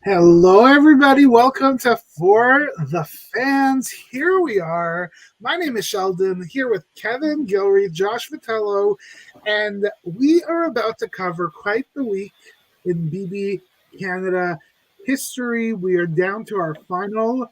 Hello, everybody. Welcome to For the Fans. Here we are. My name is Sheldon, here with Kevin Gilreath, Josh Vitello, and we are about to cover quite the week in BB Canada history. We are down to our final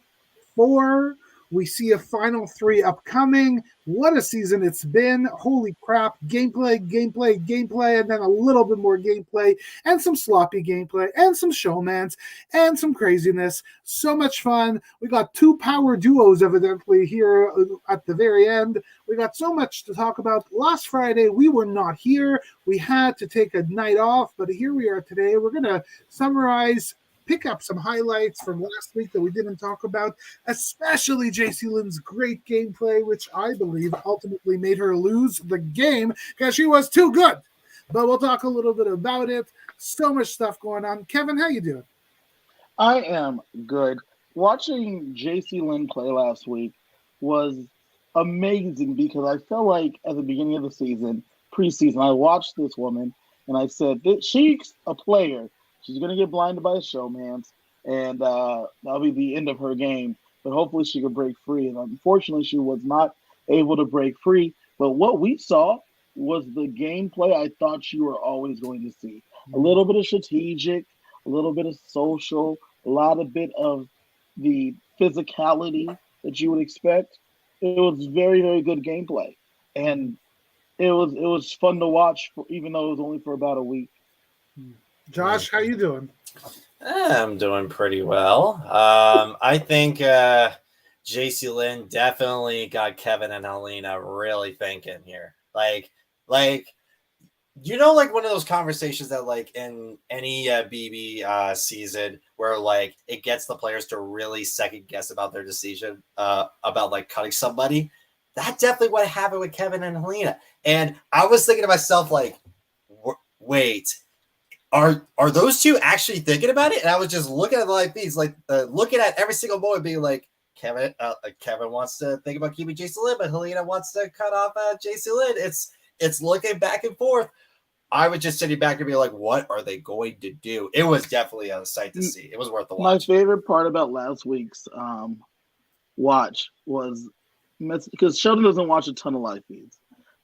four. We see a final three upcoming. What a season it's been. Holy crap. Gameplay, and then a little bit more gameplay, and some sloppy gameplay, and some showmans, and some craziness. So much fun. We got two power duos, evidently, here at the very end. We got so much to talk about. Last Friday, we were not here. We had to take a night off, but here we are today. We're going to summarize, pick up some highlights from last week that we didn't talk about, especially JC Lynn's great gameplay, which I believe ultimately made her lose the game because she was too good. But we'll talk a little bit about it. So much stuff going on. Kevin, how you doing? I am good. Watching JC Lynn play last week was amazing because I felt like at the beginning of the season, preseason, I watched this woman and I said that she's a player. She's going to get blinded by the showmans, and that'll be the end of her game. But hopefully she can break free. And unfortunately, she was not able to break free. But what we saw was the gameplay I thought you were always going to see. A little bit of strategic, a little bit of social, a lot of bit of the physicality that you would expect. It was very, very good gameplay. And it was fun to watch, even though it was only for about a week. Josh, how you doing? I'm doing pretty well. I think JC Lynn definitely got Kevin and Helena really thinking here. Like like one of those conversations that like in any BB season where like it gets the players to really second guess about their decision about like cutting somebody. That definitely what happened with Kevin and Helena. And I was thinking to myself like, wait. Are those two actually thinking about it? And I was just looking at the live feeds, like looking at every single moment, being like, Kevin wants to think about keeping Jason Lynn, but Helena wants to cut off Jason Lynn. It's looking back and forth. I was just sitting back and be like, what are they going to do? It was definitely a sight to see. It was worth the watch. My favorite part about last week's watch was because Sheldon doesn't watch a ton of live feeds,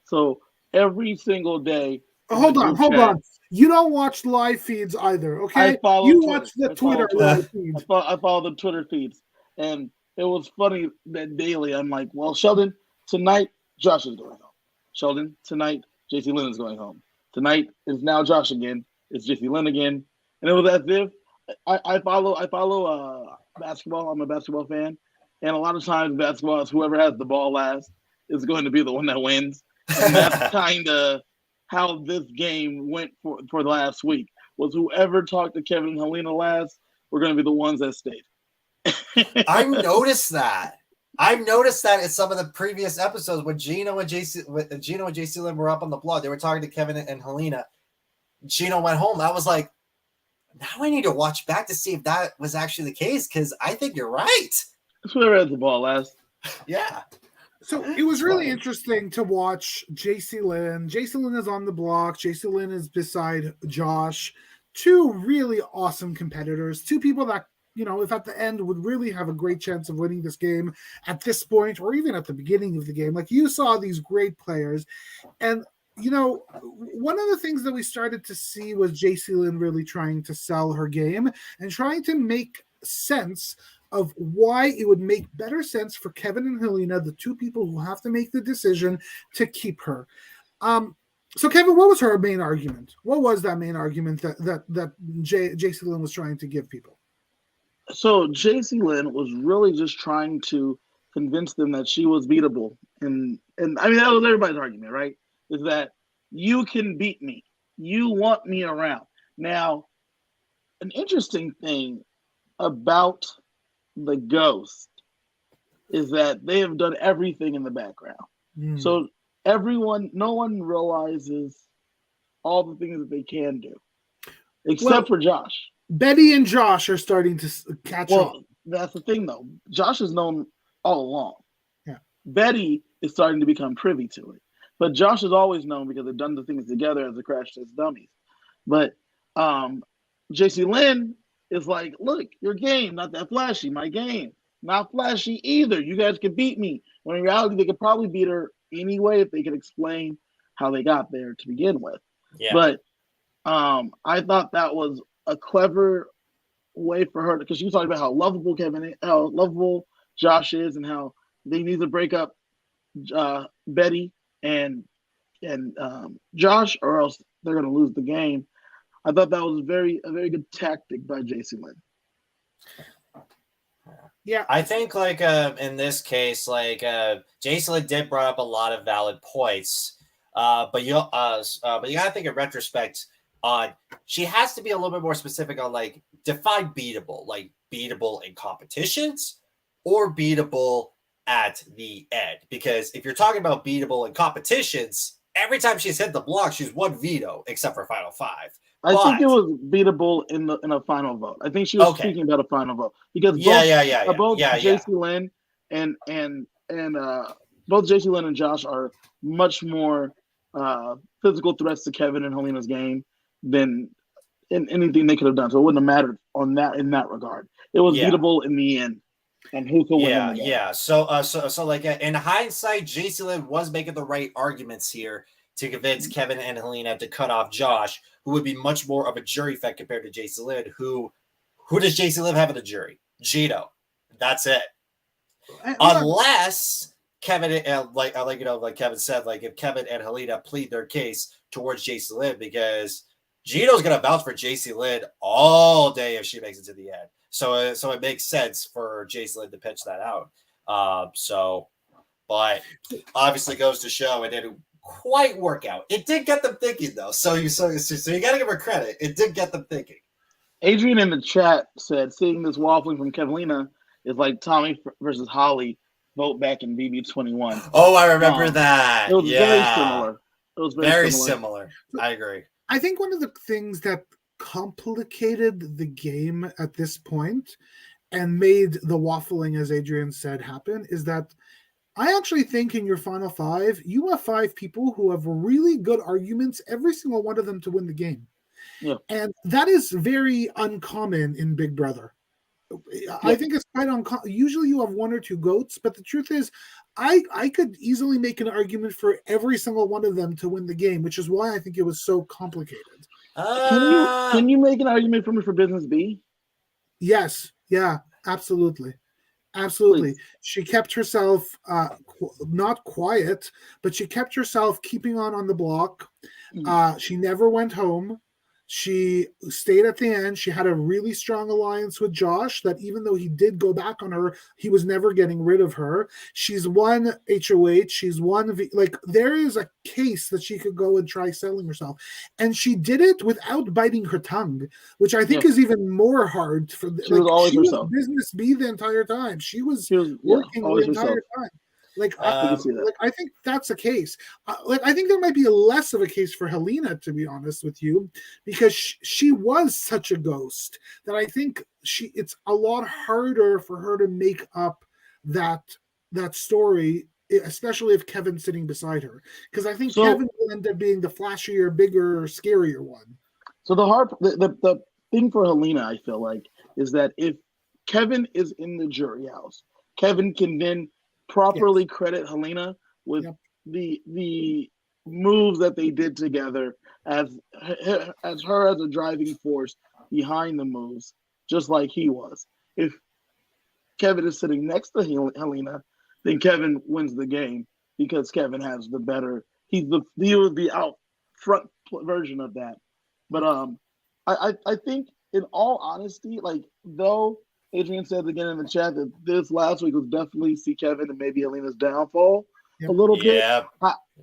so every single day. Hold on. You don't watch live feeds either, okay? You watch the Twitter live feeds. I follow the Twitter feeds. And it was funny that daily I'm like, well, Sheldon, tonight Josh is going home. Sheldon, tonight JC Lynn is going home. Tonight is now Josh again. It's JC Lynn again. And it was as if I follow basketball. I'm a basketball fan. And a lot of times basketball is whoever has the ball last is going to be the one that wins. And that's kind of how this game went for the last week. Was whoever talked to Kevin and Helena last were going to be the ones that stayed. I've noticed that. In some of the previous episodes when Gino and JC Lynn were up on the blog. They were talking to Kevin and Helena. Gino went home. I was like, now I need to watch back to see if that was actually the case because I think you're right. Whoever has the ball last. Yeah. So it was really interesting to watch JC Lynn. JC Lynn is on the block. JC Lynn is beside Josh. Two really awesome competitors. Two people that, if at the end would really have a great chance of winning this game at this point or even at the beginning of the game. Like you saw these great players. And, one of the things that we started to see was JC Lynn really trying to sell her game and trying to make sense of why it would make better sense for Kevin and Helena, the two people who have to make the decision to keep her. So Kevin, what was her main argument? What was that main argument that JC Lynn was trying to give people? So JC Lynn was really just trying to convince them that she was beatable. And I mean, that was everybody's argument, right? Is that you can beat me. You want me around. Now, an interesting thing about the Ghost is that they have done everything in the background. So no one realizes all the things that they can do, except for Josh. Betty and Josh are starting to catch on. That's the thing, though. Josh is known all along. Yeah. Betty is starting to become privy to it. But Josh is always known because they've done the things together as a crash test dummies. But JC Lynn It's like, look, your game, not that flashy. My game, not flashy either. You guys could beat me. When in reality, they could probably beat her anyway if they could explain how they got there to begin with. Yeah. But I thought that was a clever way for her because she was talking about how lovable Josh is, and how they need to break up Betty and Josh, or else they're going to lose the game. I thought that was a very good tactic by JC Lynn. Yeah, I think like in this case, like Jason did brought up a lot of valid points, but you gotta think in retrospect on she has to be a little bit more specific on like define beatable, like beatable in competitions or beatable at the end. Because if you're talking about beatable in competitions, every time she's hit the block, she's one veto except for Final Five. I think it was beatable in a final vote. I think she was speaking about a final vote because both JC Lynn and both JC Lynn and Josh are much more physical threats to Kevin and Helena's game than in anything they could have done. So it wouldn't have mattered in that regard. It was beatable in the end, and who could win in the game. Yeah. So like in hindsight, JC Lynn was making the right arguments here to convince Kevin and Helena to cut off Josh, who would be much more of a jury effect compared to JC Lynn, who does JC Lynn have in the jury? Gino. That's it. Unless Kevin, like Kevin said, like if Kevin and Helena plead their case towards JC Lynn, because Gino's going to vouch for JC Lynn all day if she makes it to the end. So it makes sense for JC Lynn to pitch that out. But obviously goes to show it didn't quite work out. It did get them thinking though. So you got to give her credit. It did get them thinking. Adrian in the chat said, seeing this waffling from Kevelina is like Tommy versus Holly vote back in BB21. Oh, I remember that. It was very similar. It was very similar. I agree. I think one of the things that complicated the game at this point and made the waffling, as Adrian said, happen is that I actually think in your final five, you have five people who have really good arguments, every single one of them to win the game. Yeah. And that is very uncommon in Big Brother. I think it's quite uncommon. Usually you have one or two goats, but the truth is I could easily make an argument for every single one of them to win the game, which is why I think it was so complicated. Can you make an argument for me for Business B? Yes. Yeah, absolutely. Absolutely. Please. She kept herself not quiet, but she kept herself keeping on the block. She never went home. She stayed at the end. She had a really strong alliance with Josh that even though he did go back on her, he was never getting rid of her. She's won HOH. She's won. There is a case that she could go and try selling herself. And she did it without biting her tongue, which I think is even more hard. She was Business B the entire time. She was working the entire time. I think that's a case. I think there might be less of a case for Helena, to be honest with you, because she was such a ghost that I think it's a lot harder for her to make up that story, especially if Kevin's sitting beside her, because I think Kevin will end up being the flashier, bigger, scarier one. So the thing for Helena, I feel like, is that if Kevin is in the jury house, Kevin can then properly credit Helena with the moves that they did together as her as a driving force behind the moves, just like he was. If Kevin is sitting next to Helena, then Kevin wins the game because Kevin has the better. He was the out front version of that. But I think in all honesty, like though. Adrian said again in the chat that this last week was definitely see Kevin and maybe Helena's downfall a little bit.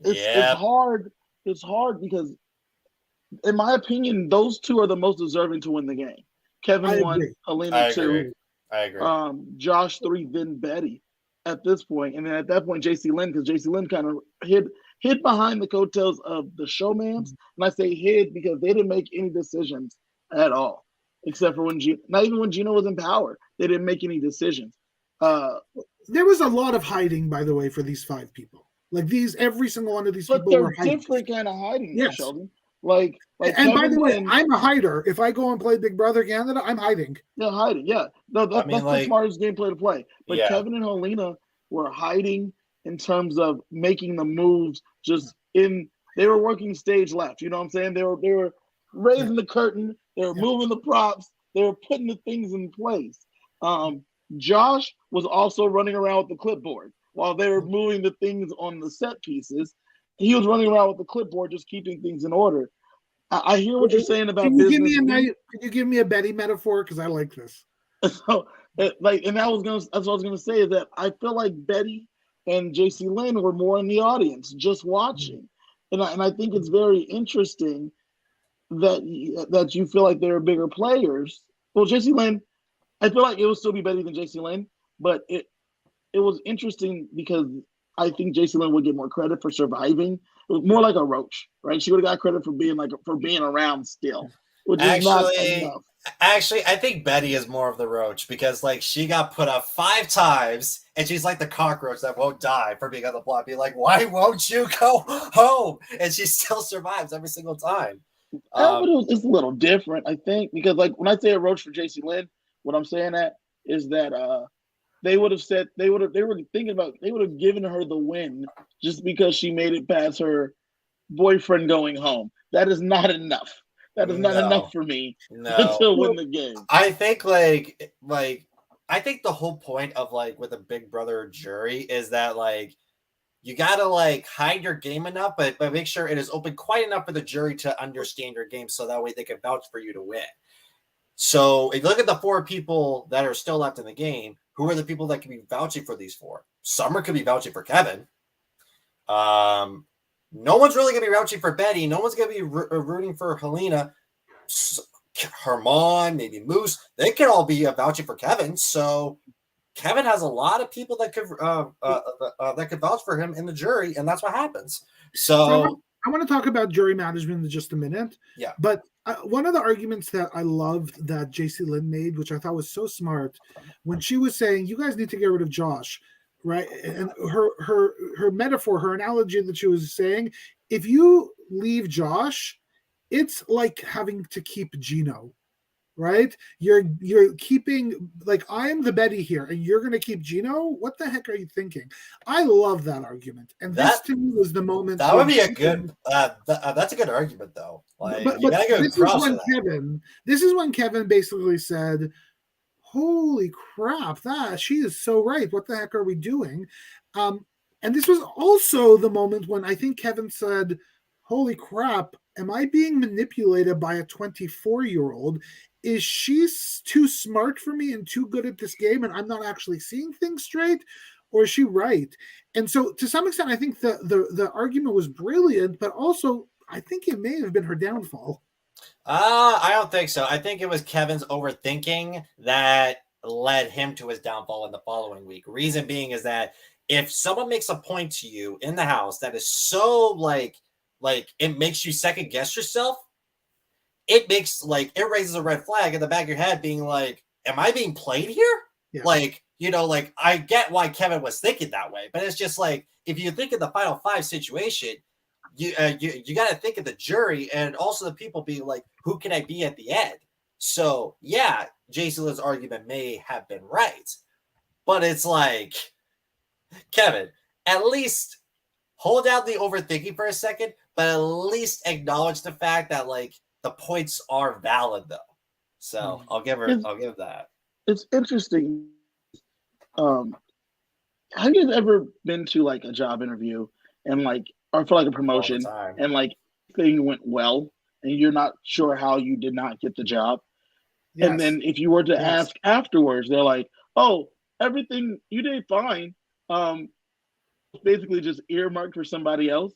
It's hard. It's hard because, in my opinion, those two are the most deserving to win the game. Kevin won, Helena 2. I agree. Josh 3, then Betty at this point. And then at that point, JC Lynn, because JC Lynn kind of hid behind the coattails of the showmans. And I say hid because they didn't make any decisions at all. Except for not even when Gino was in power, they didn't make any decisions. There was a lot of hiding, by the way, for these five people. Like every single one of these people were hiding. Different kind of hiding, Sheldon. And by the way, I'm a hider. If I go and play Big Brother Canada, I'm hiding. Yeah, hiding. Yeah, no, that's the smartest gameplay to play. But Kevin and Helena were hiding in terms of making the moves. They were working stage left. You know what I'm saying? They were raising the curtain. They were moving the props. They were putting the things in place. Josh was also running around with the clipboard while they were moving the things on the set pieces. He was running around with the clipboard, just keeping things in order. I hear what you're saying about business. Can you give me a Betty metaphor? Because I like this. So, that's what I was gonna say is that I feel like Betty and JC Lynn were more in the audience, just watching, and I think it's very interesting that you feel like they're bigger players. Well, JC Lynn, I feel like it would still be better than JC Lynn, but it was interesting because I think JC Lynn would get more credit for surviving. It was more like a roach, right? She would have got credit for being around still, which is not enough. Actually, I think Betty is more of the roach because she got put up 5 times and she's like the cockroach that won't die for being on the block. Be like, why won't you go home? And she still survives every single time. It's a little different, I think, because when I say a roach for JC Lynn, what I'm saying is that they would have given her the win just because she made it past her boyfriend going home. That is not enough. That is not enough for me to win the game. I think I think the whole point of with a Big Brother jury is that you gotta hide your game enough, but make sure it is open quite enough for the jury to understand your game, so that way they can vouch for you to win. So if you look at the 4 people that are still left in the game, who are the people that can be vouching for these 4? Summer could be vouching for Kevin. No one's really going to be vouching for Betty. No one's going to be rooting for Helena. Herman, maybe Moose. They could all be vouching for Kevin. So Kevin has a lot of people that could vouch for him in the jury, and that's what happens. So I want to talk about jury management in just a minute. Yeah. But one of the arguments that I loved that JC Lynn made, which I thought was so smart, when she was saying, you guys need to get rid of Josh, right? And her metaphor, her analogy that she was saying, if you leave Josh, it's like having to keep Gino, right? You're keeping, I'm the Betty here, and you're going to keep Gino? What the heck are you thinking? I love that argument. And this to me was the moment. That would be a good, that's a good argument, though. You got to go across that. This is when Kevin basically said, holy crap, she is so right. What the heck are we doing? And this was also the moment when I think Kevin said, holy crap, am I being manipulated by a 24-year-old? Is she too smart for me and too good at this game and I'm not actually seeing things straight? Or is she right? And so to some extent, I think the argument was brilliant, but also I think it may have been her downfall. I don't think so. I think it was Kevin's overthinking that led him to his downfall in the following week. Reason being is that if someone makes a point to you in the house that is so it makes you second guess yourself, it makes it raises a red flag in the back of your head being am I being played here? Yeah. I get why Kevin was thinking that way, but it's just if you think of the final 5 situation, you got to think of the jury and also the people being who can I be at the end? So yeah, Jason Lynn's argument may have been right, but it's Kevin, at least hold down the overthinking for a second, but at least acknowledge the fact that the points are valid though. So I'll give that. It's interesting. Have you ever been to a job interview and or for a promotion and thing went well and you're not sure how you did not get the job? Yes. And then if you were to ask afterwards, they're like, oh, everything you did fine. Basically just earmarked for somebody else.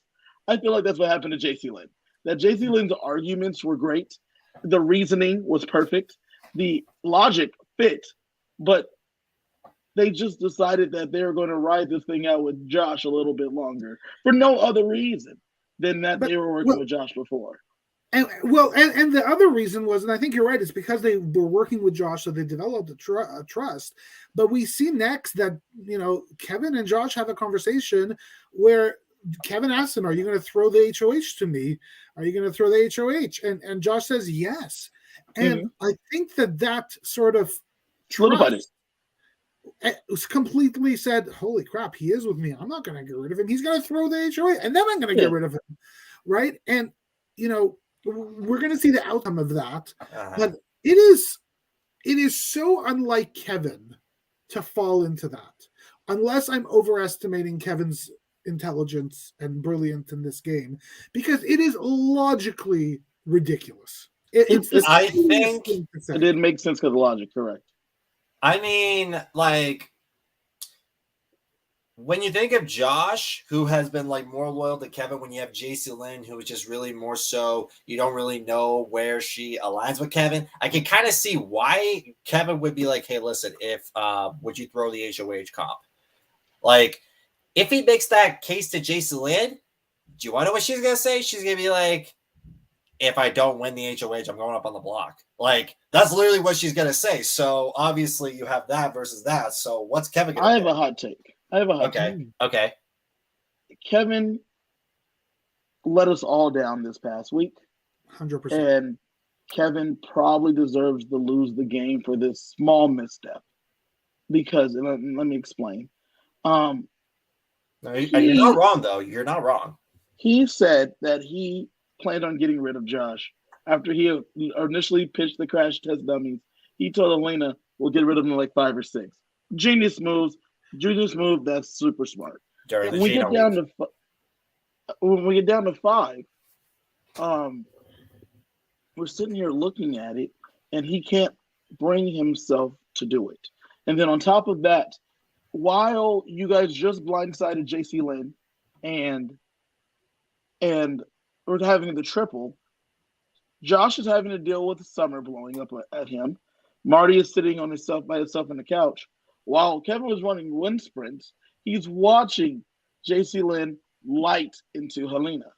I feel like that's what happened to JC Lynn. That JC Lynn's arguments were great. The reasoning was perfect. The logic fit, but they just decided that they were going to ride this thing out with Josh a little bit longer for no other reason than that they were working with Josh before. And the other reason was, and I think you're right, it's because they were working with Josh, so they developed a trust. But we see next that Kevin and Josh have a conversation where Kevin asked him, "Are you going to throw the HOH to me? Are you going to throw the HOH?" And Josh says yes. And I think that sort of solidified trust was completely said, "Holy crap, he is with me. I'm not going to get rid of him. He's going to throw the HOH, and then I'm going to get rid of him." Right? And we're going to see the outcome of that. But it is so unlike Kevin to fall into that, unless I'm overestimating Kevin's intelligence and brilliance in this game, because it is logically ridiculous. I think it didn't make sense because of logic, correct. I mean, like, when you think of Josh, who has been like more loyal to Kevin, when you have JC Lynn, who is just really more so, you don't really know where she aligns with Kevin. I can kind of see why Kevin would be like, "Hey, listen, if would you throw the HOH comp?" Like, if he makes that case to JC Lynn, do you want to know what she's gonna say? She's gonna be like, "If I don't win the HOH, I'm going up on the block." Like, that's literally what she's gonna say. So obviously, you have that versus that. So what's Kevin gonna? I have a hot take. Okay. Kevin let us all down this past week. 100%. And Kevin probably deserves to lose the game for this small misstep. Because, and let me explain. No, you're not wrong, though. You're not wrong. He said that he planned on getting rid of Josh after he initially pitched the crash test dummies. He told Elena, "We'll get rid of him in like 5 or 6. Genius move. That's super smart. When we get down to 5, we're sitting here looking at it, and he can't bring himself to do it. And then on top of that, while you guys just blindsided JC Lynn and we're having the triple, Josh is having to deal with Summer blowing up at him. Marty is sitting by himself on the couch. While Kevin was running wind sprints, he's watching JC Lynn light into Helena.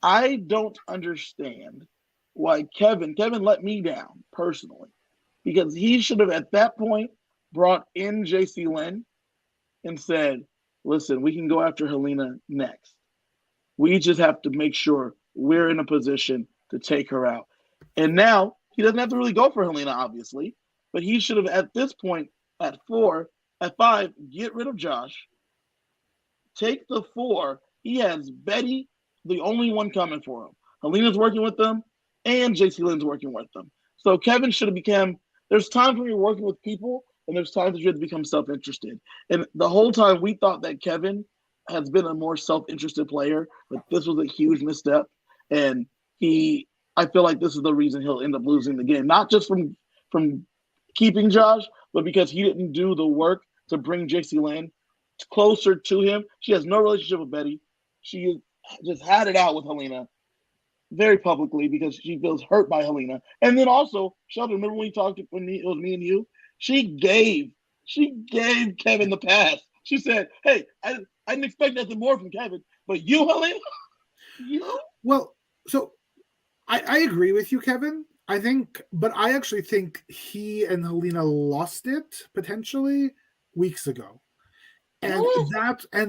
I don't understand why Kevin let me down personally, because he should have at that point brought in JC Lynn and said, "Listen, we can go after Helena next. We just have to make sure we're in a position to take her out." And now he doesn't have to really go for Helena, obviously, but he should have at this point at 5, get rid of Josh. Take the 4. He has Betty, the only one coming for him. Helena's working with them, and JC Lynn's working with them. So Kevin should have become. There's times when you're working with people, and there's times that you have to become self-interested. And the whole time we thought that Kevin has been a more self-interested player, but this was a huge misstep. And I feel like this is the reason he'll end up losing the game, not just from keeping Josh, but because he didn't do the work to bring JC Lynn closer to him. She has no relationship with Betty. She just had it out with Helena very publicly because she feels hurt by Helena. And then also, Sheldon, remember when we talked when it was me and you? She gave Kevin the pass. She said, "Hey, I didn't expect nothing more from Kevin, but you, Helena, you." Well, so I agree with you, Kevin. But I actually think he and Helena lost it potentially weeks ago. And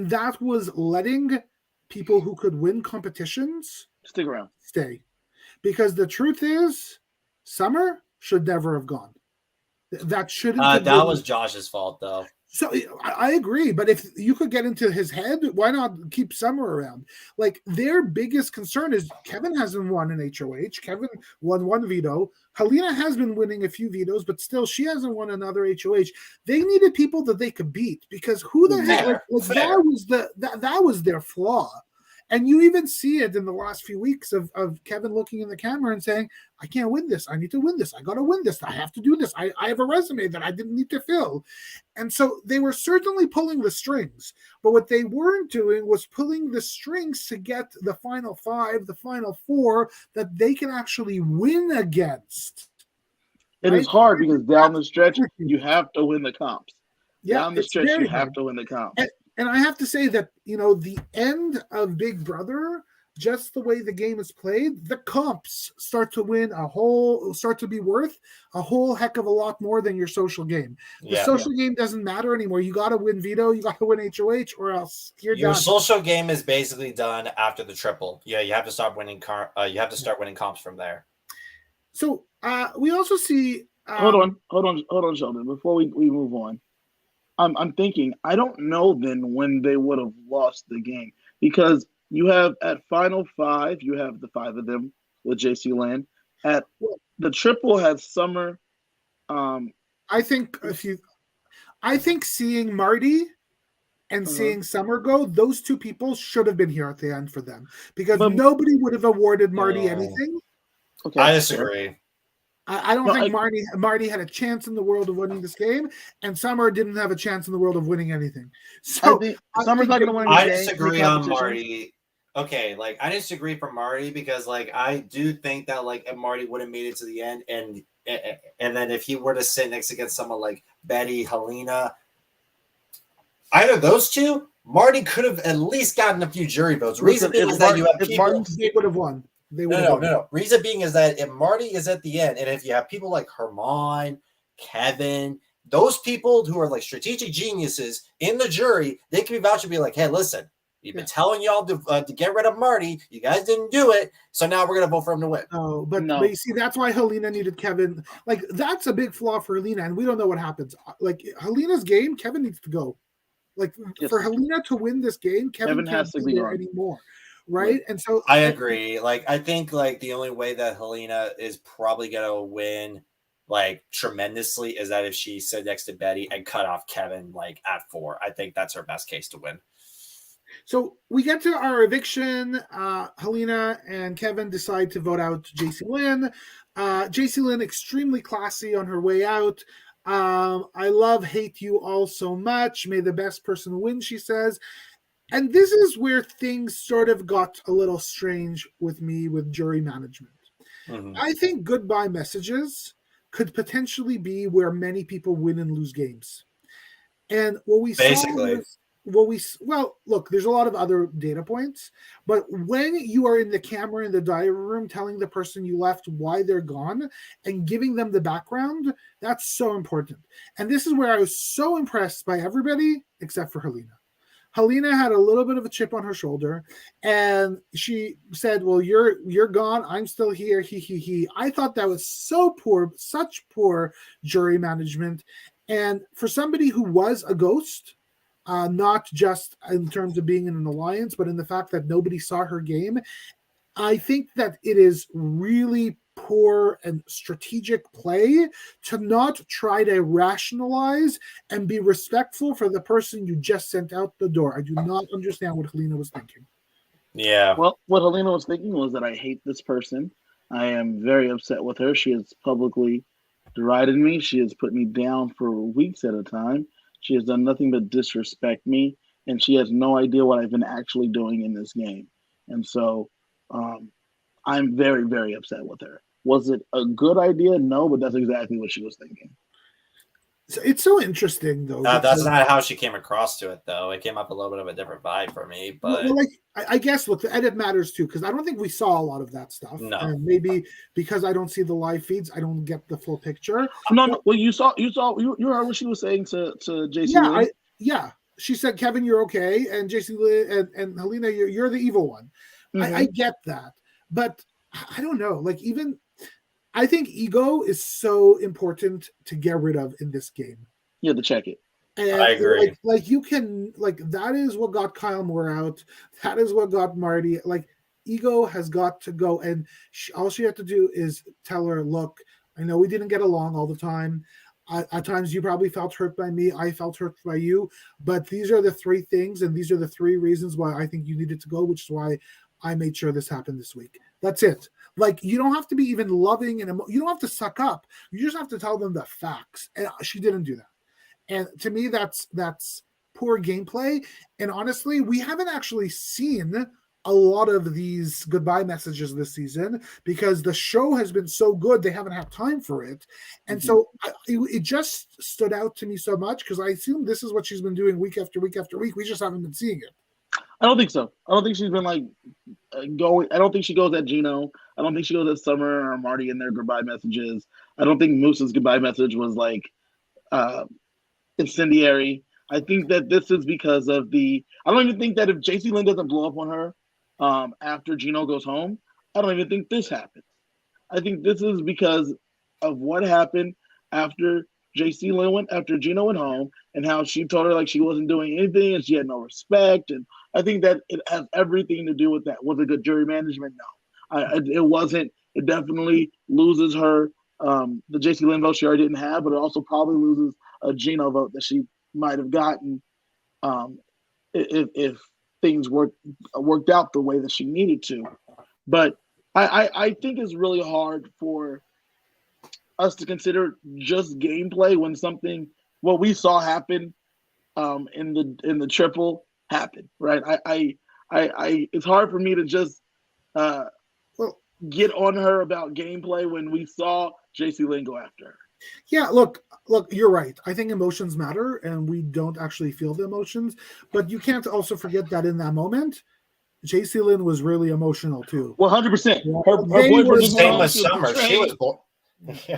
that was letting people who could win competitions stick around. Stay. Because the truth is, Summer should never have gone. That shouldn't have that was Josh's fault, though. So I agree, but if you could get into his head, why not keep Summer around? Like, their biggest concern is Kevin hasn't won an HOH. Kevin won 1 veto. Helena has been winning a few vetoes, but still she hasn't won another HOH. They needed people that they could beat, because who the heck? That was their flaw. And you even see it in the last few weeks of Kevin looking in the camera and saying, "I can't win this. I need to win this. I got to win this. I have to do this. I have a resume that I didn't need to fill." And so they were certainly pulling the strings. But what they weren't doing was pulling the strings to get the final 5, the final 4 that they can actually win against. It is hard because down the stretch, you have to win the comps. Yeah, down the stretch, you have to win the comps. And I have to say that, the end of Big Brother just the way the game is played, the comps start to be worth a whole heck of a lot more than your social game. The social game doesn't matter anymore. You got to win veto, you got to win HOH, or else you're your done. social game is basically done after the triple. Yeah, you have to start winning. You have to start winning comps from there. So we also see. Hold on, Sheldon. Before we move on, I'm thinking. I don't know then when they would have lost the game because you have at Final Five, you have the 5 of them with JC Land. At the triple had Summer. I think seeing Marty and seeing Summer go, those two people should have been here at the end for them because nobody would have awarded Marty anything. Okay, I disagree. I don't think Marty had a chance in the world of winning this game, and Summer didn't have a chance in the world of winning anything. So Summer's not going to win. I disagree on Marty. Okay, like I disagree for Marty because like I do think that like if Marty would have made it to the end and then if he were to sit next against someone like Betty, Helena, either those two, Marty could have at least gotten a few jury votes. Reason being is that you have people they would have won. No. Reason being is that if Marty is at the end, and if you have people like Herman, Kevin, those people who are like strategic geniuses in the jury, they can be vouched to be like, hey, listen, we've been telling y'all to get rid of Marty. You guys didn't do it, so now we're gonna vote for him to win. But you see, that's why Helena needed Kevin. Like that's a big flaw for Helena, and we don't know what happens. Like Helena's game, Kevin needs to go. Like for Helena to win this game, Kevin can't be there anymore. Right. And so I agree. Like, I think like the only way that Helena is probably going to win like tremendously is that if she sat next to Betty and cut off Kevin like at 4. I think that's her best case to win. So we get to our eviction. Helena and Kevin decide to vote out JC Lynn. JC Lynn extremely classy on her way out. I hate you all so much. May the best person win, she says. And this is where things sort of got a little strange with me with jury management. Mm-hmm. I think goodbye messages could potentially be where many people win and lose games. And what we saw was, look, there's a lot of other data points, but when you are in the camera in the diary room telling the person you left why they're gone and giving them the background, that's so important. And this is where I was so impressed by everybody except for Helena. Helena had a little bit of a chip on her shoulder, and she said, well, you're gone. I'm still here. He. I thought that was so poor, such poor jury management. And for somebody who was a ghost, not just in terms of being in an alliance, but in the fact that nobody saw her game, I think that it is really poor and strategic play to not try to rationalize and be respectful for the person you just sent out the door. I do not understand what Helena was thinking. Yeah. Well, what Helena was thinking was that I hate this person. I am very upset with her. She has publicly derided me. She has put me down for weeks at a time. She has done nothing but disrespect me, and she has no idea what I've been actually doing in this game. And so I'm very, very upset with her. Was it a good idea? No, but that's exactly what she was thinking. So it's so interesting, though. That's not how she came across to it, though. It came up a little bit of a different vibe for me. But I guess, look, the edit matters, too, because I don't think we saw a lot of that stuff. No. And maybe because I don't see the live feeds, I don't get the full picture. No. Well, you heard what she was saying to JC. Yeah. She said, Kevin, you're okay. And JC and Helena, you're the evil one. Mm-hmm. I get that. But I don't know. Like, even I think ego is so important to get rid of in this game. You have to check it. And I agree. Like you can, like, that is what got Kyle Moore out. That is what got Marty. Like, ego has got to go. And all she had to do is tell her, look, I know we didn't get along all the time. At times you probably felt hurt by me. I felt hurt by you. But these are the 3 things, and these are the 3 reasons why I think you needed to go, which is why I made sure this happened this week. That's it. Like, you don't have to be even loving and you don't have to suck up. You just have to tell them the facts. And she didn't do that. And to me, that's poor gameplay. And honestly, we haven't actually seen a lot of these goodbye messages this season because the show has been so good. They haven't had time for it. And so it just stood out to me so much because I assume this is what she's been doing week after week after week. We just haven't been seeing it. I don't think so. I don't think she's been like going. I don't think she goes at Gino. I don't think she goes at Summer or Marty in their goodbye messages. I don't think Moose's goodbye message was like uh, incendiary. I think that this is because of the. I don't even think that if JC Lynn doesn't blow up on her after Gino goes home, I don't even think this happens. I think this is because of what happened after after Gino went home, and how she told her like she wasn't doing anything and she had no respect. And I think that it has everything to do with that. Was it good jury management? No, it wasn't. It definitely loses her the JC Lynn vote she already didn't have, but it also probably loses a Gino vote that she might have gotten if things worked out the way that she needed to. But I think it's really hard for us to consider just gameplay when what we saw happen in the triple happened, right? I it's hard for me to just get on her about gameplay when we saw JC Lynn go after her. Yeah, look, you're right. I think emotions matter, and we don't actually feel the emotions. But you can't also forget that in that moment, JC Lynn was really emotional too. 100%. Her boyfriend was same with Summer. She was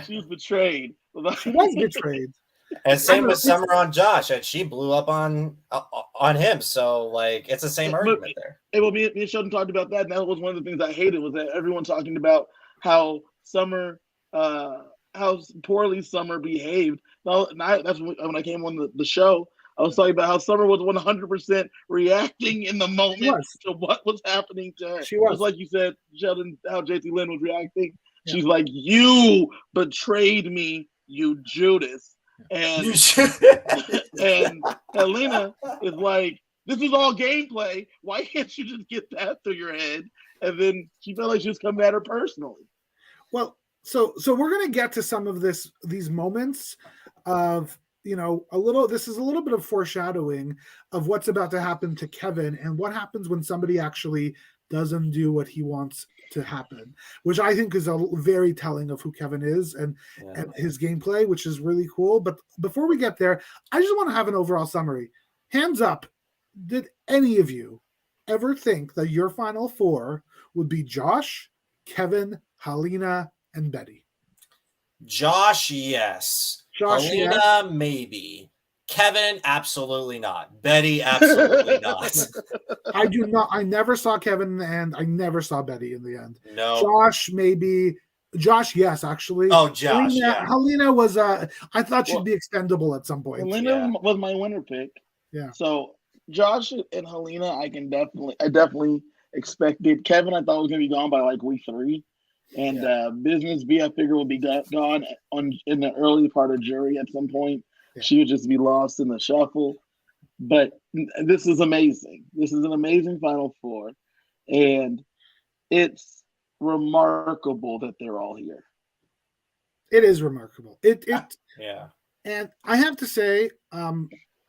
she was betrayed. She was betrayed. And same with Summer on Josh, and she blew up on him. So like, it's the same argument there. Hey, well, me and Sheldon talked about that, and that was one of the things I hated was that everyone talking about how Summer, how poorly Summer behaved. That's when I came on the show. I was talking about how Summer was 100% reacting in the moment to what was happening to her. She was. It was like you said, Sheldon, how JC Lynn was reacting. Yeah. She's like, "You betrayed me, you Judas." And and Helena is like, "This is all gameplay. Why can't you just get that through your head?" And then she felt like she was coming at her personally. Well, so we're gonna get to some of these moments of this is a little bit of foreshadowing of what's about to happen to Kevin and what happens when somebody actually doesn't do what he wants to happen, which I think is very telling of who Kevin is and his gameplay, which is really cool. But before we get there, I just want to have an overall summary. Hands up, did any of you ever think that your final four would be Josh, Kevin, Helena, and Betty? Josh, yes. Helena, maybe. Kevin, absolutely not. Betty, absolutely not. I never saw Kevin and I never saw Betty in the end. No. Josh, maybe. Josh, yes, actually. Oh, Josh, Helena was I thought she'd be expendable at some point. Helena was my winner pick. Yeah. So Josh and Helena, I definitely expected. Kevin, I thought was gonna be gone by like week 3. And Business B, I figure would be gone in the early part of jury at some point. Yeah. She would just be lost in the shuffle. But this is amazing. This is an amazing Final Four. And it's remarkable that they're all here. It is remarkable. Yeah. And I have to say,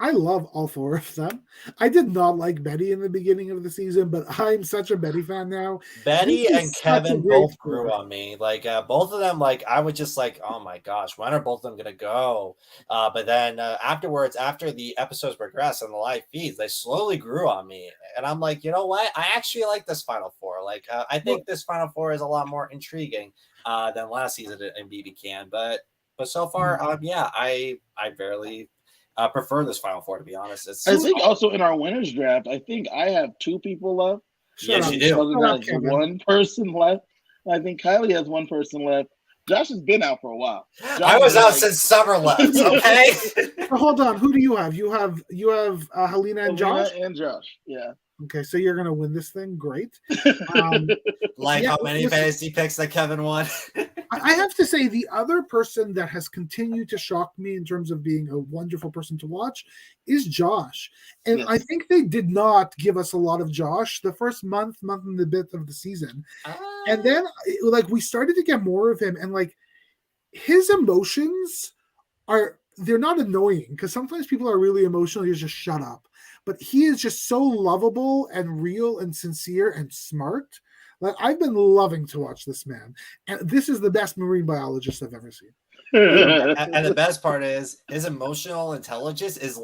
I love all 4 of them. I did not like Betty in the beginning of the season, but I'm such a Betty fan now. Betty and Kevin both grew on me. Like both of them, like I was just like, oh my gosh, when are both of them gonna go? But then afterwards, after the episodes progressed on the live feeds, they slowly grew on me, and I'm like, you know what? I actually like this Final Four. Like I think this Final Four is a lot more intriguing than last season in BB Can. But so far, I barely. Prefer this Final Four, to be honest. I think also in our winners draft, I think I have 2 people left. Yes, you do. Sheldon has 1 person left. I think Kylie has 1 person left. Josh has been out for a while. I was out since Summer left. Okay. Hold on. Who do you have? You have Helena and Josh. And Josh. Yeah. Okay, so you're gonna win this thing. Great. How many fantasy picks that Kevin won? I have to say, the other person that has continued to shock me in terms of being a wonderful person to watch is Josh. And I think they did not give us a lot of Josh the first month and a bit of the season. And then we started to get more of him, and his emotions they're not annoying, because sometimes people are really emotional. You just shut up. But he is just so lovable and real and sincere and smart. I've been loving to watch this man. And this is the best marine biologist I've ever seen. And the best part is his emotional intelligence is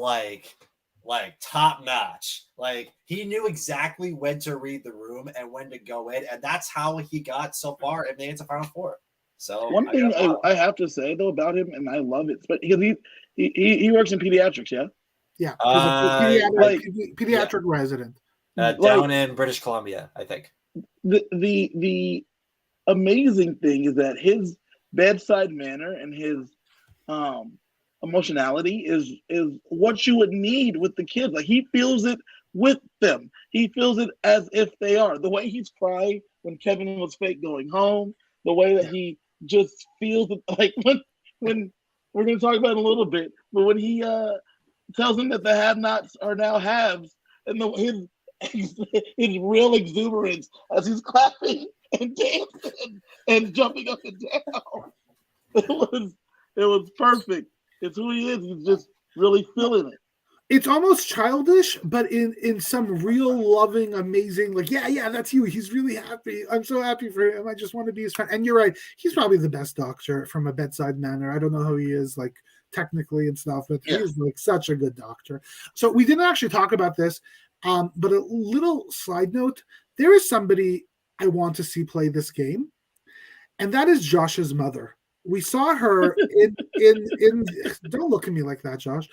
like top notch. Like he knew exactly when to read the room and when to go in, and that's how he got so far and made it to Final Four. So One thing I have to say though about him, and I love it, but because he works in pediatrics, yeah. Yeah, he's a pediatric yeah. resident down in British Columbia, I think. The amazing thing is that his bedside manner and his emotionality is what you would need with the kids. Like he feels it with them. He feels it as if they are. The way he's crying when Kevin was fake going home, the way that he just feels it, like when we're going to talk about it in a little bit, but when he tells them that the have-nots are now haves, and his real exuberance as he's clapping and dancing and jumping up and down. It was perfect. It's who he is. He's just really feeling it. It's almost childish, but in some real loving, amazing, like, yeah, that's you. He's really happy. I'm so happy for him. I just want to be his friend. And you're right. He's probably the best doctor from a bedside manner. I don't know how he is, like, technically and stuff, but he's like such a good doctor. So we didn't actually talk about this, but a little side note, there is somebody I want to see play this game, and that is Josh's mother. We saw her in don't look at me like that, Josh.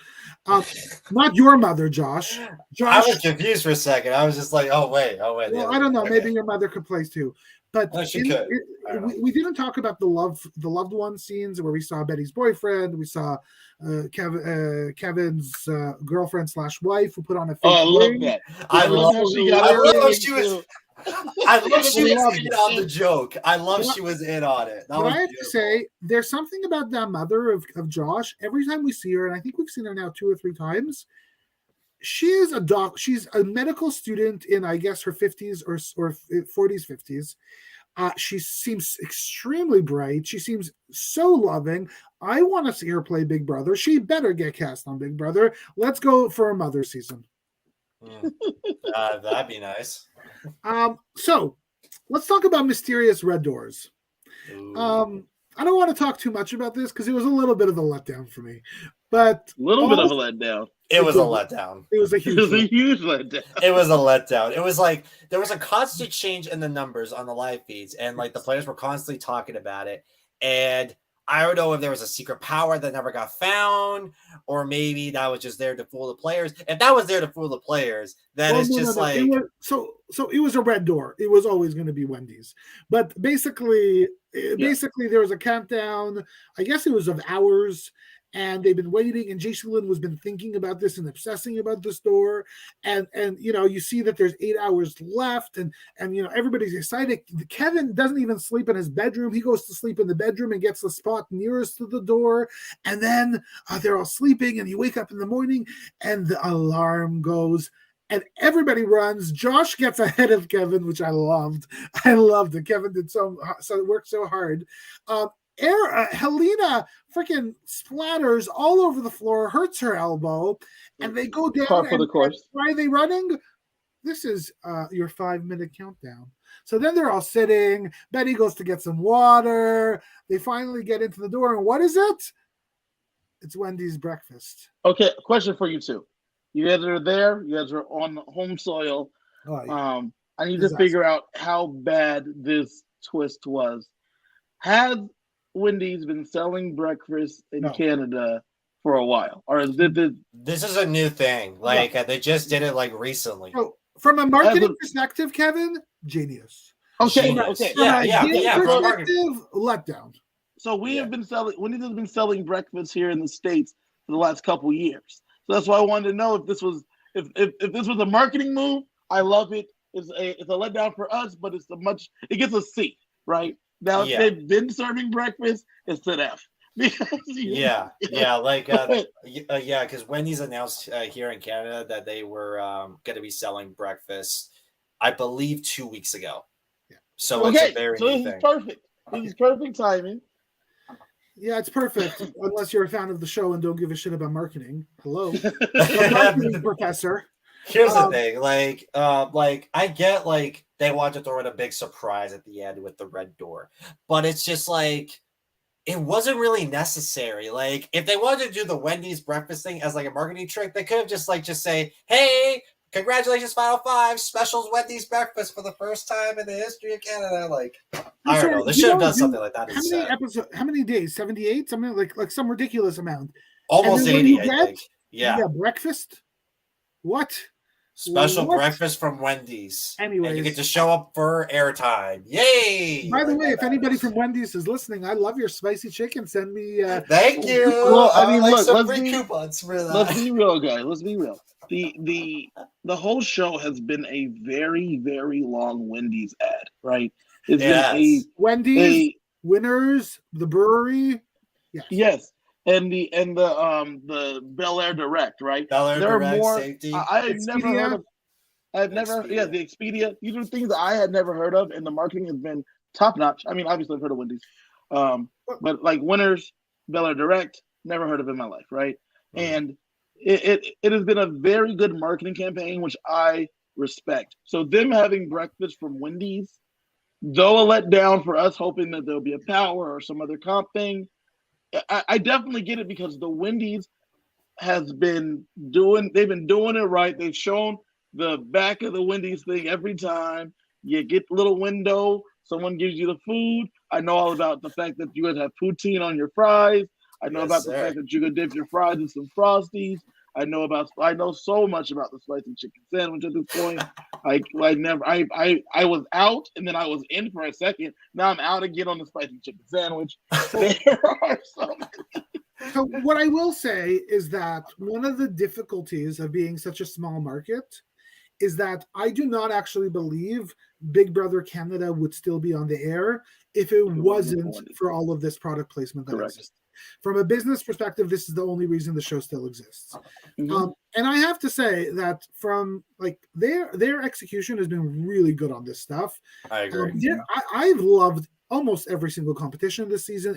Not your mother, Josh. I was confused for a second. I was just like, oh wait. Well, I don't know. Okay. Maybe your mother could play too. But we didn't talk about the loved one scenes where we saw Betty's boyfriend, we saw Kevin's girlfriend / wife who put on a fake I love that. I love how she was. I love she was in on the joke. I love she was in on it. But I have to say, there's something about that mother of Josh. Every time we see her, and I think we've seen her now 2 or 3 times, she is a doc. She's a medical student in, I guess, her 50s or 40s, 50s. She seems extremely bright. She seems so loving. I want to see her play Big Brother. She better get cast on Big Brother. Let's go for a mother season. That'd be nice. So let's talk about mysterious red doors. I don't want to talk too much about this because it was a little bit of a letdown for me. But bit of a letdown. It was a letdown. It was a huge letdown. It was a letdown. It was like there was a constant change in the numbers on the live feeds, and like the players were constantly talking about it. And I don't know if there was a secret power that never got found, or maybe that was just there to fool the players. If that was there to fool the players, then it's just like so it was a red door. It was always going to be Wendy's, but basically there was a countdown. I guess it was of hours. And they've been waiting, and J.C. Lynn has been thinking about this and obsessing about this door. And you see that there's 8 hours left, and everybody's excited. Kevin doesn't even sleep in his bedroom. He goes to sleep in the bedroom and gets the spot nearest to the door. And then they're all sleeping, and you wake up in the morning, and the alarm goes, and everybody runs. Josh gets ahead of Kevin, which I loved. It. Kevin did worked so hard. Helena freaking splatters all over the floor, hurts her elbow, and they go down. For the course. Why are they running? This is your 5-minute countdown. So then they're all sitting. Betty goes to get some water. They finally get into the door, and what is it? It's Wendy's breakfast. Okay, question for you two. You guys are there. You guys are on home soil. Oh, yeah. I need to figure out how bad this twist was. Has Wendy's been selling breakfast in Canada for a while, or is this is a new thing? Like they just did it like recently. So, from a marketing perspective, Kevin, genius. Okay. Perspective, letdown. So Wendy's has been selling breakfast here in the States for the last couple years. So that's why I wanted to know if this was a marketing move. I love it. It's a letdown for us, but it gets a C, right? Now, if they've been serving breakfast, it's an F. Because Wendy's announced here in Canada that they were going to be selling breakfast, I believe, 2 weeks ago. Yeah. So it's a very new thing. This is perfect. This is perfect timing. Yeah, it's perfect, unless you're a fan of the show and don't give a shit about marketing. Hello, marketing professor. Here's the thing, I get they want to throw in a big surprise at the end with the red door, but it's just like it wasn't really necessary. Like, if they wanted to do the Wendy's breakfast thing as like a marketing trick, they could have just say, "Hey, congratulations, Final Five, specials Wendy's breakfast for the first time in the history of Canada." Like, I don't know. They should have done something like that instead. How many days? 78? Something like some ridiculous amount. Almost 80, I think. Yeah. You got breakfast? What? Special breakfast from Wendy's. Anyways, and you get to show up for airtime. Yay! By the way, if anybody from Wendy's is listening, I love your spicy chicken. Send me. Thank you. Well, I mean, look, some free coupons for that. Let's be real, guys. Let's be real. The whole show has been a very, very long Wendy's ad, right? It's been a Wendy's Winners, the brewery. Yes. And the Bel Air Direct, right? Bel Air Direct, more, safety. I had never heard of. The Expedia. These are things that I had never heard of, and the marketing has been top notch. I mean, obviously I've heard of Wendy's, but like Winners, Bel Air Direct, never heard of in my life, right? Mm-hmm. And it has been a very good marketing campaign, which I respect. So them having breakfast from Wendy's, though a letdown for us, hoping that there'll be a power or some other comp thing. I definitely get it because the Wendy's they've been doing it right. They've shown the back of the Wendy's thing every time. You get the little window, someone gives you the food. I know all about the fact that you guys have poutine on your fries. I know about the fact that you could dip your fries in some Frosties. I know so much about the spicy chicken sandwich at this point. I was out and then I was in for a second. Now I'm out again on the spicy chicken sandwich. There are some. So what I will say is that one of the difficulties of being such a small market is that I do not actually believe Big Brother Canada would still be on the air if it wasn't for all of this product placement that exists. From a business perspective, this is the only reason the show still exists. Mm-hmm. And I have to say that from like their execution has been really good on this stuff. I agree. I've loved almost every single competition this season.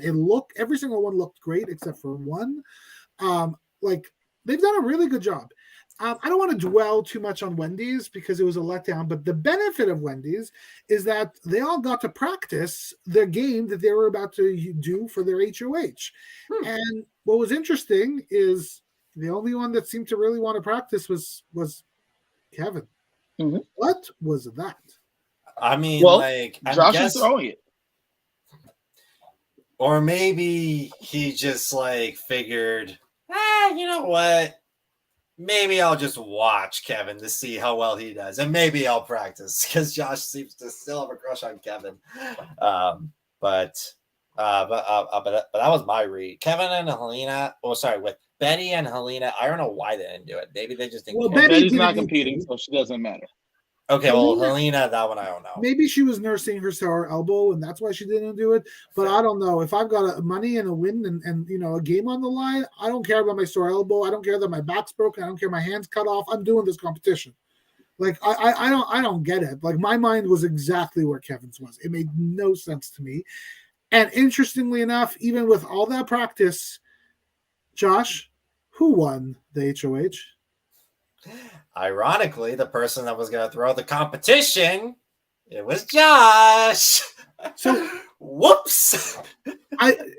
Every single one looked great except for one. Like they've done a really good job. I don't want to dwell too much on Wendy's because it was a letdown, but the benefit of Wendy's is that they all got to practice the game that they were about to do for their HOH. And what was interesting is the only one that seemed to really want to practice was Kevin. Mm-hmm. What was that? I mean, Josh is throwing it. Or maybe he just figured, you know what? Maybe I'll just watch Kevin to see how well he does, and maybe I'll practice because Josh seems to still have a crush on Kevin. But that was my read. Kevin and Helena. Oh, sorry, with Betty and Helena. I don't know why they didn't do it. Maybe they just didn't. Well, Betty's not competing, so she doesn't matter. Okay, Helena, that one I don't know. Maybe she was nursing her sore elbow, and that's why she didn't do it. But I don't know. If I've got money and a win and a game on the line, I don't care about my sore elbow. I don't care that my back's broken. I don't care my hand's cut off. I'm doing this competition. Like I don't get it. Like my mind was exactly where Kevin's was. It made no sense to me. And interestingly enough, even with all that practice, Josh, who won the HOH? Ironically, the person that was going to throw the competition, it was Josh. So, whoops.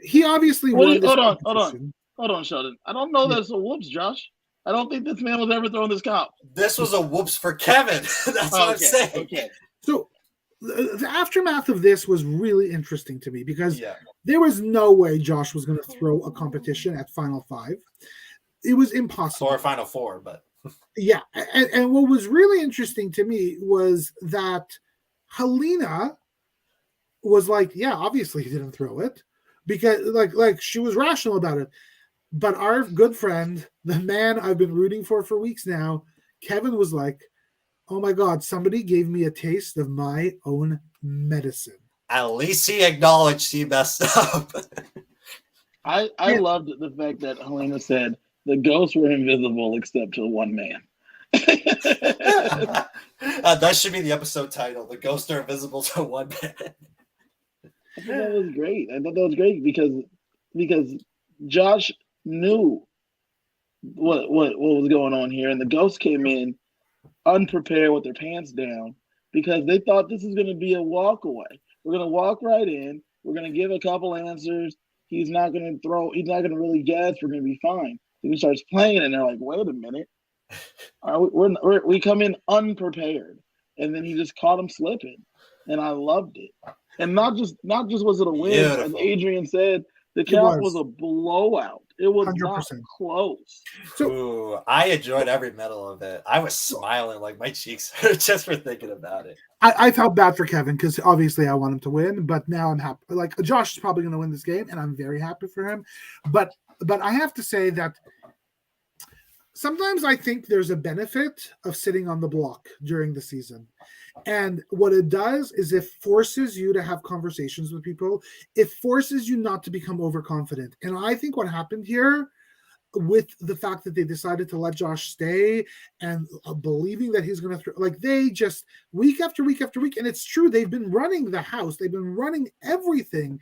He obviously won. Hold on, Sheldon. I don't know that's a whoops, Josh. I don't think this man was ever throwing this comp. This was a whoops for Kevin. That's what I'm saying. Okay. So, the aftermath of this was really interesting to me because there was no way Josh was going to throw a competition at Final Five. It was impossible. Or Final Four, but. Yeah, and what was really interesting to me was that Helena was like, yeah, obviously he didn't throw it because like she was rational about it. But our good friend, the man I've been rooting for weeks now, Kevin was like, oh my God, somebody gave me a taste of my own medicine. At least he acknowledged he messed up. I loved the fact that Helena said, the ghosts were invisible except to one man. That should be the episode title. The ghosts are invisible to one man. I thought that was great. Because Josh knew what was going on here, and the ghosts came in unprepared with their pants down because they thought this is going to be a walk away. We're going to walk right in. We're going to give a couple answers. he's not going to throw. He's not going to really guess. We're going to be fine. Then he starts playing, and they're like, wait a minute. We come in unprepared, and then he just caught him slipping, and I loved it. And not just was it a win, as Beautiful. Adrian said, the count was a blowout. It was 100%. Not close. So I enjoyed every minute of it. I was smiling like my cheeks hurt just for thinking about it. I felt bad for Kevin because obviously I want him to win, but now I'm happy. Like Josh is probably going to win this game, and I'm very happy for him. But I have to say that sometimes I think there's a benefit of sitting on the block during the season. And what it does is it forces you to have conversations with people. It forces you not to become overconfident. And I think what happened here with the fact that they decided to let Josh stay and believing that he's going to like they just week after week after week. And it's true. They've been running the house. They've been running everything.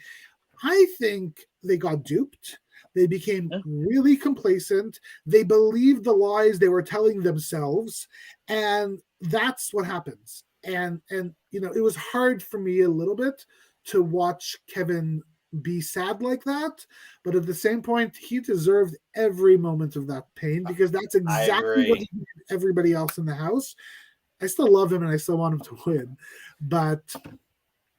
I think they got duped. They became really complacent. They believed the lies they were telling themselves. And that's what happens. And you know, it was hard for me a little bit to watch Kevin be sad like that. But at the same point, he deserved every moment of that pain because that's exactly what he did to everybody else in the house. I still love him and I still want him to win. But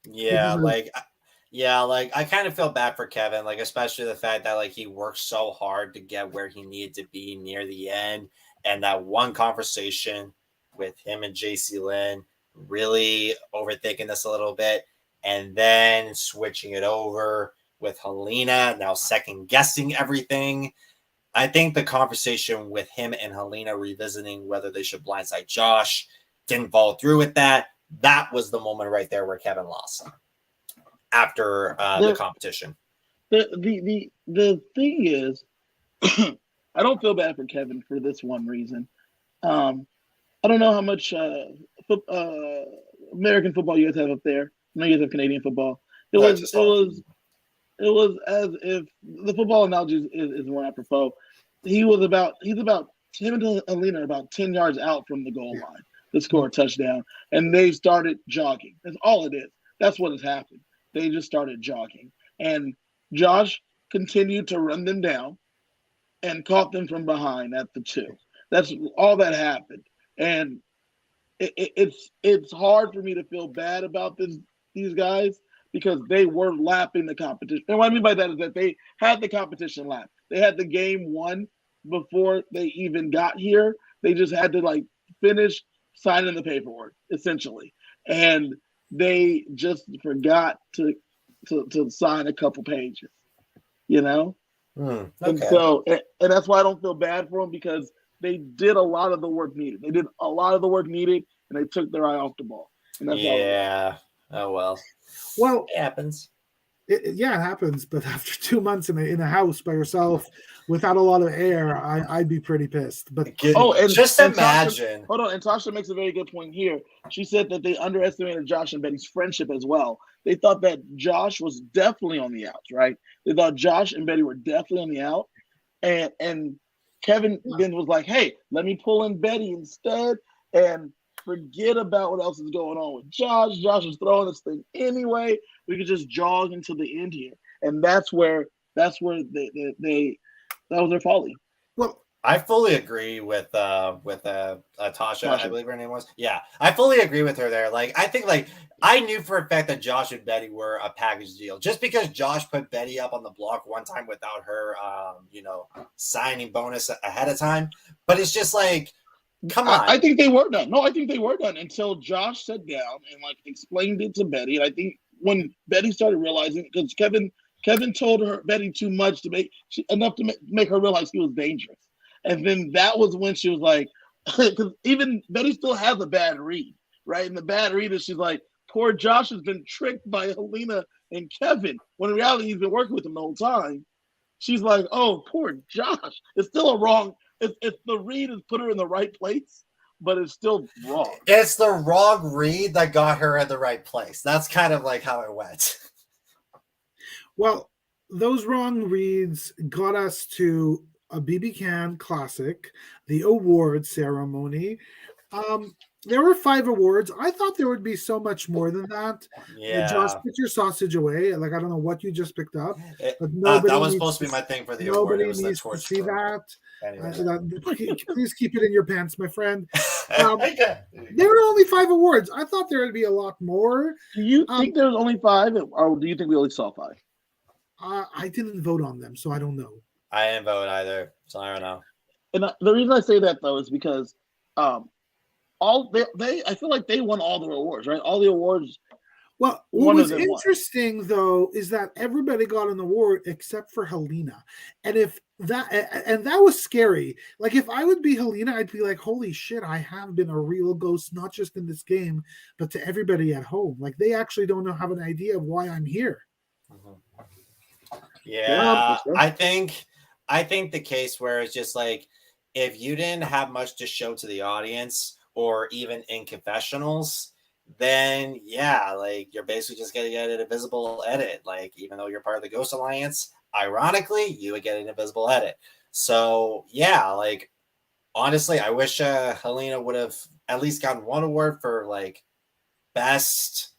yeah, I kind of feel bad for Kevin, like especially the fact that like he worked so hard to get where he needed to be near the end, and that one conversation with him and JC Lynn really overthinking this a little bit, and then switching it over with Helena, now second guessing everything. I think the conversation with him and Helena revisiting whether they should blindside Josh didn't follow through with that. That was the moment right there where Kevin lost after the competition. The thing is, I don't feel bad for Kevin for this one reason. I don't know how much American football you guys have up there. I know you guys have Canadian football. It was as if the football analogy is more apropos. He's about him and Alina are about 10 yards out from the goal line to score a touchdown, and they started jogging. That's all it is. That's what has happened. They just started jogging, and Josh continued to run them down and caught them from behind at the 2. That's all that happened, and it's hard for me to feel bad about these guys because they were lapping the competition. And what I mean by that is that they had the competition lap. They had the game won before they even got here. They just had to like finish signing the paperwork essentially, and they just forgot to sign a couple pages, you know. Okay. And so, and that's why I don't feel bad for them because they did a lot of the work needed. They did a lot of the work needed, and they took their eye off the ball. And that's Oh well. Well, it happens. It happens. But after 2 months in a house by yourself without a lot of air, I'd be pretty pissed. But and just imagine. Hold on, and Tasha makes a very good point here. She said that they underestimated Josh and Betty's friendship as well. They thought that Josh was definitely on the outs, right? They thought Josh and Betty were definitely on the out, and Kevin then was like, "Hey, let me pull in Betty instead, and forget about what else is going on with Josh. Josh is throwing this thing anyway. We could just jog into the end here." And that's where that was their folly. Well, I fully agree with Tasha, I believe her name was. Yeah, I fully agree with her there. Like, I think like I knew for a fact that Josh and Betty were a package deal. Just because Josh put Betty up on the block one time without her, signing bonus ahead of time. But it's just like, come on. I think they were done. No, I think they were done until Josh sat down and like explained it to Betty. And I think when Betty started realizing, because Kevin told her Betty too much enough to make her realize he was dangerous. And then that was when she was like, because even Betty still has a bad read, right? And the bad read is she's like, poor Josh has been tricked by Helena and Kevin, when in reality he's been working with him the whole time. She's like, oh, poor Josh. It's still a wrong, it's the read has put her in the right place, but it's still wrong. It's the wrong read that got her in the right place. That's kind of like how it went. Well, those wrong reads got us to a BB Can Classic, the award ceremony, There were 5 awards. I thought there would be so much more than that. Josh, Yeah. put your sausage away. Like I don't know what you just picked up, but That was supposed to be my thing for the award. It nobody was the needs to torch see throw. that. Anyway. Please keep it in your pants, my friend. There were only 5 awards. I thought there would be a lot more. Do you think there was only 5, or do you think we only saw 5? I didn't vote on them, so I don't know. I didn't vote either, so I don't know. And the reason I say that though is because all they I feel like they won all the awards, right? All the awards. Well, what was interesting though is that everybody got an award except for Helena, and that was scary. Like if I would be Helena, I'd be like, "Holy shit, I have been a real ghost, not just in this game, but to everybody at home. Like they actually don't have an idea of why I'm here." Yeah, I think the case where it's just like if you didn't have much to show to the audience, or even in confessionals, then yeah, like you're basically just gonna get an invisible edit. Like even though you're part of the Ghost Alliance, ironically, you would get an invisible edit. So yeah, like honestly, I wish Helena would have at least gotten one award for like best.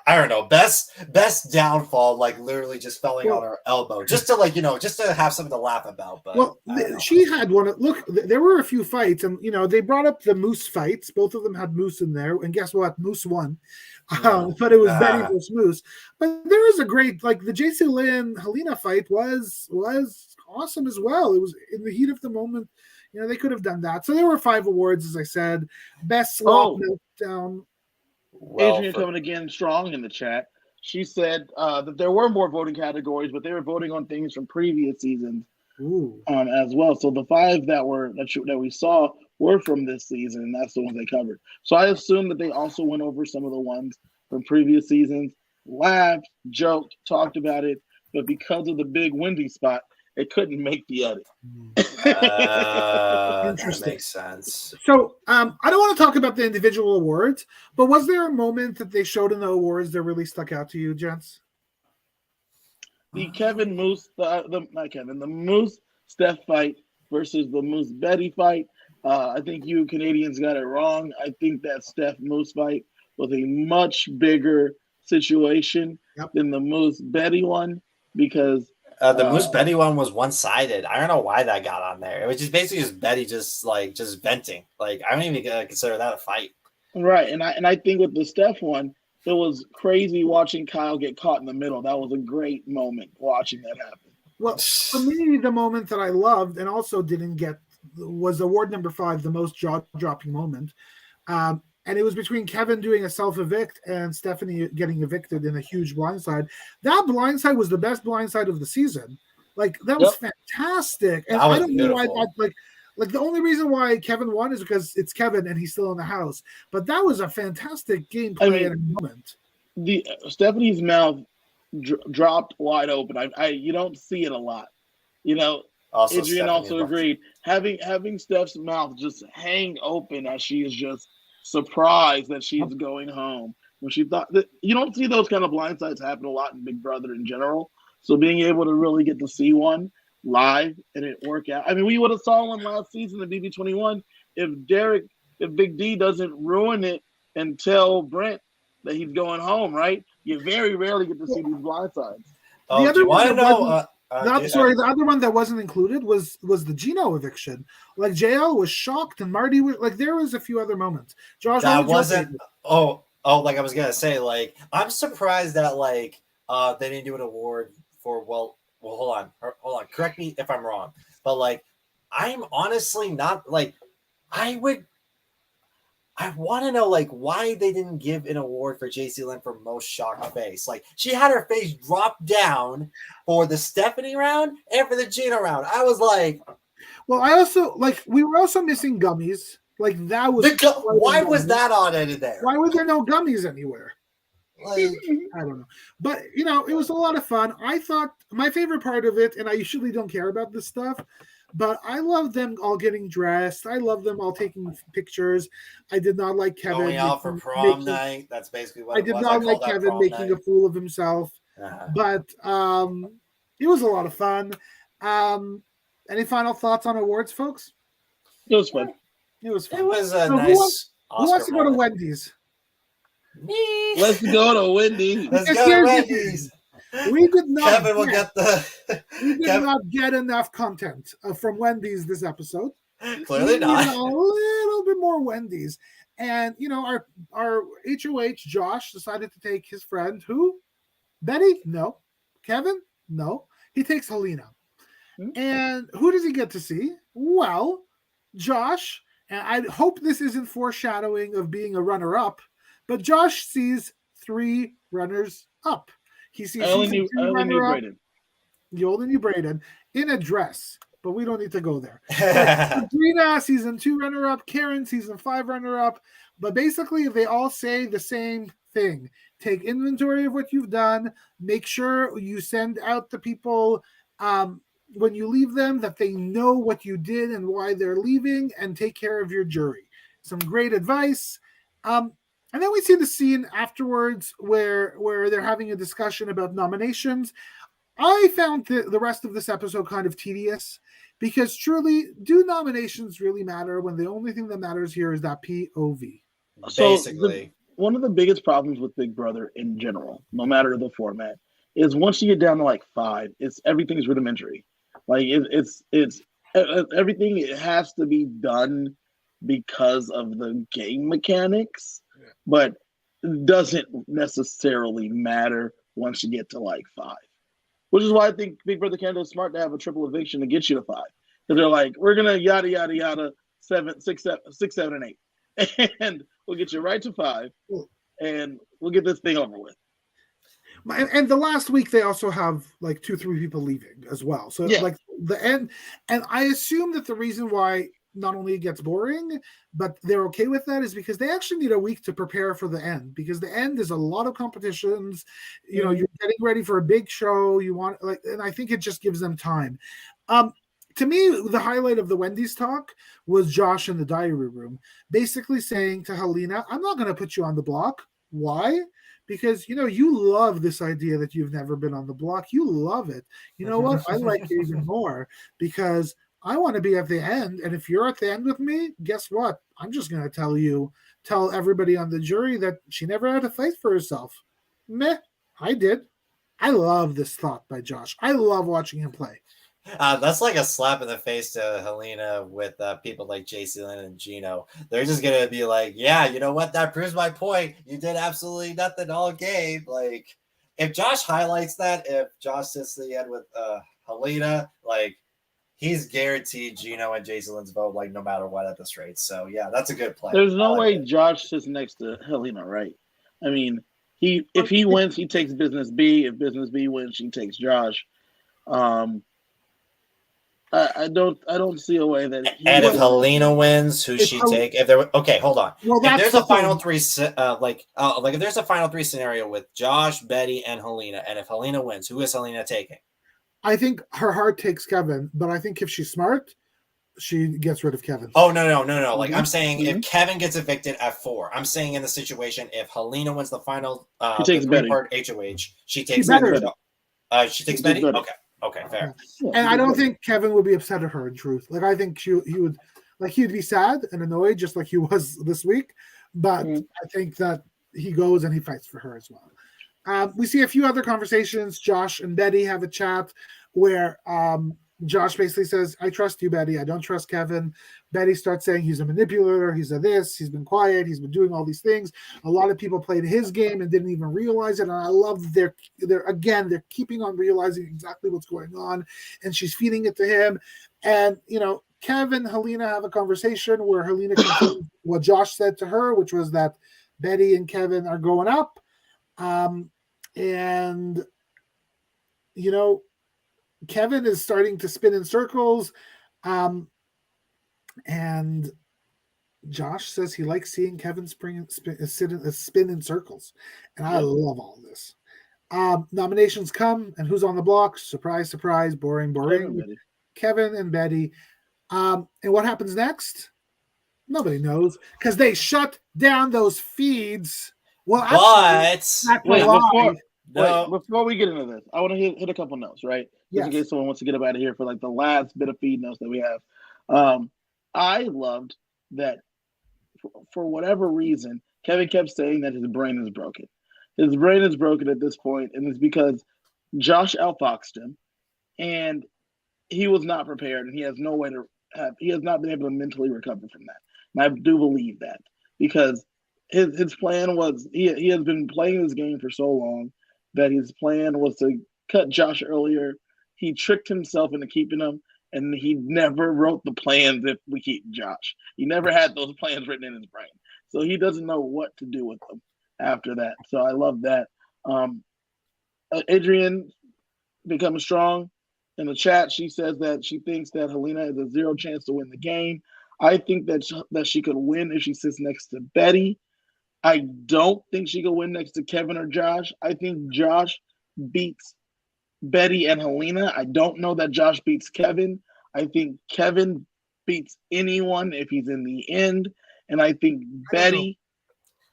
I don't know, best downfall, like literally just falling on her elbow, just to like just to have something to laugh about. But she had one. Look, there were a few fights, and they brought up the Moose fights. Both of them had Moose in there, and guess what? Moose won, but it was Betty versus Moose. But there was a great like the JC Lynn Helena fight was awesome as well. It was in the heat of the moment. They could have done that. So there were 5 awards, as I said. Best slop meltdown. Adrian coming again strong in the chat. She said that there were more voting categories, but they were voting on things from previous seasons as well. So the 5 that we saw were from this season, and that's the ones they covered. So I assume that they also went over some of the ones from previous seasons, laughed, joked, talked about it, but because of the big windy spot, it couldn't make the edit. That makes sense. So I don't want to talk about the individual awards, but was there a moment that they showed in the awards that really stuck out to you, gents? The Kevin Moose, the Moose Steph fight versus the Moose Betty fight. I think you Canadians got it wrong. I think that Steph Moose fight was a much bigger situation than the Moose Betty one because the Moose Betty one was one-sided. I don't know why that got on there. It was just basically just Betty just venting. Like I don't even consider that a fight. Right, and I think with the Steph one, it was crazy watching Kyle get caught in the middle. That was a great moment watching that happen. Well, for me, the moment that I loved and also didn't get was award number 5, the most jaw-dropping moment. And it was between Kevin doing a self-evict and Stephanie getting evicted in a huge blindside. That blindside was the best blindside of the season. Like, that was fantastic. And I don't know why that, like the only reason why Kevin won is because it's Kevin and he's still in the house. But that was a fantastic gameplay at a moment. The Stephanie's mouth dropped wide open. You don't see it a lot. Also, Adrian also agreed. Having Steph's mouth just hang open as she is just surprised that she's going home when she thought that you don't see those kind of blindsides happen a lot in Big Brother in general. So being able to really get to see one live and it work out. I mean, we would have saw one last season in BB21 if Big D doesn't ruin it and tell Brent that he's going home, right? You very rarely get to see these blindsides. Oh, do you want to know? The other one that wasn't included was the Gino eviction. Like JL was shocked and Marty was like, there was a few other moments. Josh, that wasn't. Like I was gonna say, like I'm surprised that like they didn't do an award for well, hold on. Correct me if I'm wrong, but like I'm honestly not like I want to know like why they didn't give an award for JC Lynn for most shocked face. Like she had her face drop down for the Stephanie round and for the Gina round. I was like, well, I also like we were also missing gummies. Like that was why was that on it there? Why were there no gummies anywhere? Like I don't know, but it was a lot of fun. I thought my favorite part of it, and I usually don't care about this stuff. But I love them all getting dressed. I love them all taking pictures. I did not like Kevin going out for prom night. That's basically what I did not like Kevin making a fool of himself. But it was a lot of fun. Any final thoughts on awards, folks? It was fun. It was fun. It was a So nice who wants Oscar to go to moment. Wendy's? Me. Let's go to Wendy. Let's Because go to here's the Wendy's. We did not. Kevin will get the. We did Kevin, not get enough content from Wendy's this episode. clearly We not. needed a little bit more Wendy's, and our HOH Josh decided to take his friend who, Betty? No, Kevin? No, he takes Helena, and who does he get to see? Well, Josh, and I hope this isn't foreshadowing of being a runner-up, but Josh sees 3 runners-up. He sees I only season knew 2 runner-up. Brayden. You only knew Brayden in a dress, but we don't need to go there. Sabrina, season 2 runner-up. Karen, season 5 runner-up. But basically, they all say the same thing. Take inventory of what you've done. Make sure you send out the people when you leave them that they know what you did and why they're leaving, and take care of your jury. Some great advice. And then we see the scene afterwards where they're having a discussion about nominations. I found the rest of this episode kind of tedious because truly, do nominations really matter when the only thing that matters here is that POV? Basically. One of the biggest problems with Big Brother in general, no matter the format, is once you get down to like 5, everything's rudimentary. Like it's everything. It has to be done because of the game mechanics, but it doesn't necessarily matter once you get to like 5. Which is why I think Big Brother Canada is smart to have a triple eviction to get you to 5. Because they're like, we're gonna yada yada yada 6, 7, and 8, and we'll get you right to 5, and we'll get this thing over with. And the last week they also have like 2-3 people leaving as well. So like the end, and I assume that the reason why not only it gets boring, but they're okay with that is because they actually need a week to prepare for the end, because the end is a lot of competitions. You know, you're getting ready for a big show. You want and I think it just gives them time. To me, the highlight of the Wendy's talk was Josh in the diary room, basically saying to Helena, I'm not going to put you on the block. Why? Because, you love this idea that you've never been on the block. You love it. You know what? I like it even more because I want to be at the end. And if you're at the end with me, guess what? I'm just going to tell everybody on the jury that she never had to fight for herself. Meh, I did. I love this thought by Josh. I love watching him play. That's like a slap in the face to Helena with people like JC Lynn and Gino. They're just going to be like, yeah, you know what? That proves my point. You did absolutely nothing all game. Like, if Josh highlights that, if Josh sits to the end with Helena, like, he's guaranteed Gino and JC Lynn's vote, like, no matter what at this rate. So, yeah, that's a good play. There's no way Josh sits next to Helena, right? I mean, if he wins, he takes Business B. If Business B wins, she takes Josh. I don't see a way that. And if Helena wins, who she take? If there, okay, hold on. Well, if there's a final 3, if there's a final 3 scenario with Josh, Betty, and Helena, and if Helena wins, who is Helena taking? I think her heart takes Kevin, but I think if she's smart, she gets rid of Kevin. Oh no! Like I'm saying, if Kevin gets evicted at 4, I'm saying in the situation if Helena wins the final, she takes Betty. Part HOH, she takes Betty. She takes Betty. Okay, fair. And I don't think Kevin would be upset at her. In truth, like I think he would, like he'd be sad and annoyed, just like he was this week. But I think that he goes and he fights for her as well. We see a few other conversations. Josh and Betty have a chat where Josh basically says, I trust you, Betty. I don't trust Kevin. Betty starts saying he's a manipulator. He's a this. He's been quiet. He's been doing all these things. A lot of people played his game and didn't even realize it. And I love they're keeping on realizing exactly what's going on. And she's feeding it to him. And, Kevin and Helena have a conversation where Helena confirms what Josh said to her, which was that Betty and Kevin are going up. Kevin is starting to spin in circles. And Josh says he likes seeing Kevin spin in circles. And I love all this. Nominations come, and who's on the block? Surprise, surprise, boring. Kevin and Betty. And what happens next? Nobody knows, because they shut down those feeds. Well, before we get into this, I want to hit a couple notes, right? Just in case someone wants to get up out of here for like the last bit of feed notes that we have. I loved that for whatever reason, Kevin kept saying that his brain is broken. His brain is broken at this point, and it's because Josh outfoxed him, and he was not prepared, and he has no way to have. He has not been able to mentally recover from that. And I do believe that because his plan was he has been playing this game for so long that his plan was to cut Josh earlier. He tricked himself into keeping him, and he never wrote the plans if we keep Josh. He never had those plans written in his brain, so he doesn't know what to do with them after that. So I love that. Adrian becomes strong. In the chat, she says that she thinks that Helena has a 0 chance to win the game. I think that she could win if she sits next to Betty. I don't think she could win next to Kevin or Josh. I think Josh beats Betty and Helena. I don't know that Josh beats Kevin. I think Kevin beats anyone if he's in the end. And I think Betty.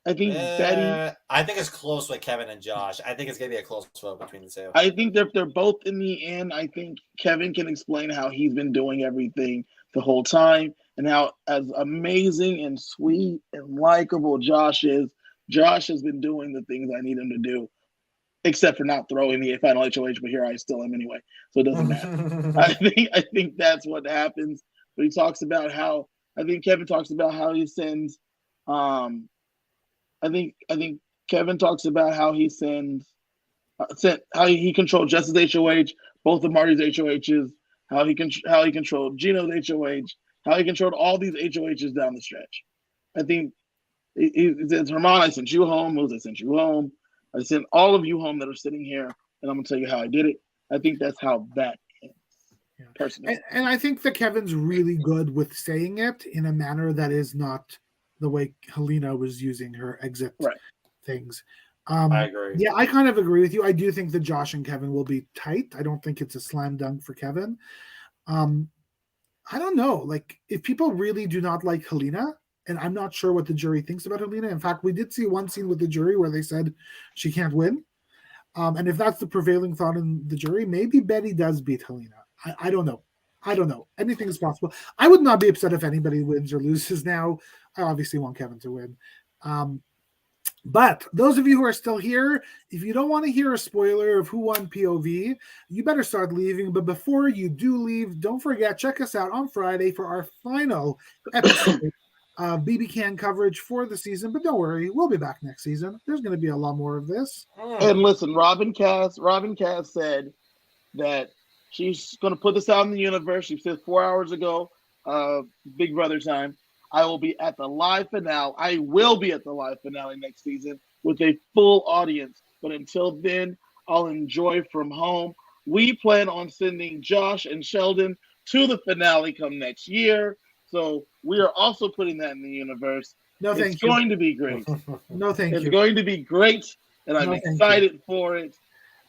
I think it's close with Kevin and Josh. I think it's going to be a close vote between the two. I think if they're both in the end, I think Kevin can explain how he's been doing everything the whole time and how as amazing and sweet and likable Josh is. Josh has been doing the things I need him to do, except for not throwing the final HOH, but here I still am anyway, so it doesn't matter. I think that's what happens. But he talks about how Kevin talks about how he sends I think Kevin talks about how he how he controlled Jess's HOH, both of Marty's HOHs, how he controlled Gino's HOH, how he controlled all these HOHs down the stretch. I think he says, Herman, I sent you home. Mose, I sent you home. I sent all of you home that are sitting here, and I'm going to tell you how I did it. I think that's how that ends, personally. And I think that Kevin's really good with saying it in a manner that is not the way Helena was using her exit things. I agree. Yeah, I kind of agree with you. I do think that Josh and Kevin will be tight. I don't think it's a slam dunk for Kevin. I don't know. Like, if people really do not like Helena, and I'm not sure what the jury thinks about Helena. In fact, we did see one scene with the jury where they said she can't win. And if that's the prevailing thought in the jury, maybe Betty does beat Helena. I don't know. Anything is possible. I would not be upset if anybody wins or loses now. I obviously want Kevin to win. But those of you who are still here, if you don't want to hear a spoiler of who won POV, you better start leaving. But before you do leave, don't forget, check us out on Friday for our final episode of BB Can coverage for the season. But don't worry, we'll be back next season. There's going to be a lot more of this. And listen, Robin Cass said that she's going to put this out in the universe. She said 4 hours ago, Big Brother time. I will be at the live finale. I will be at the live finale next season with a full audience. But until then, I'll enjoy from home. We plan on sending Josh and Sheldon to the finale come next year. So we are also putting that in the universe. No, thank you. It's going to be great. No, thank you. It's going to be great, and I'm excited for it.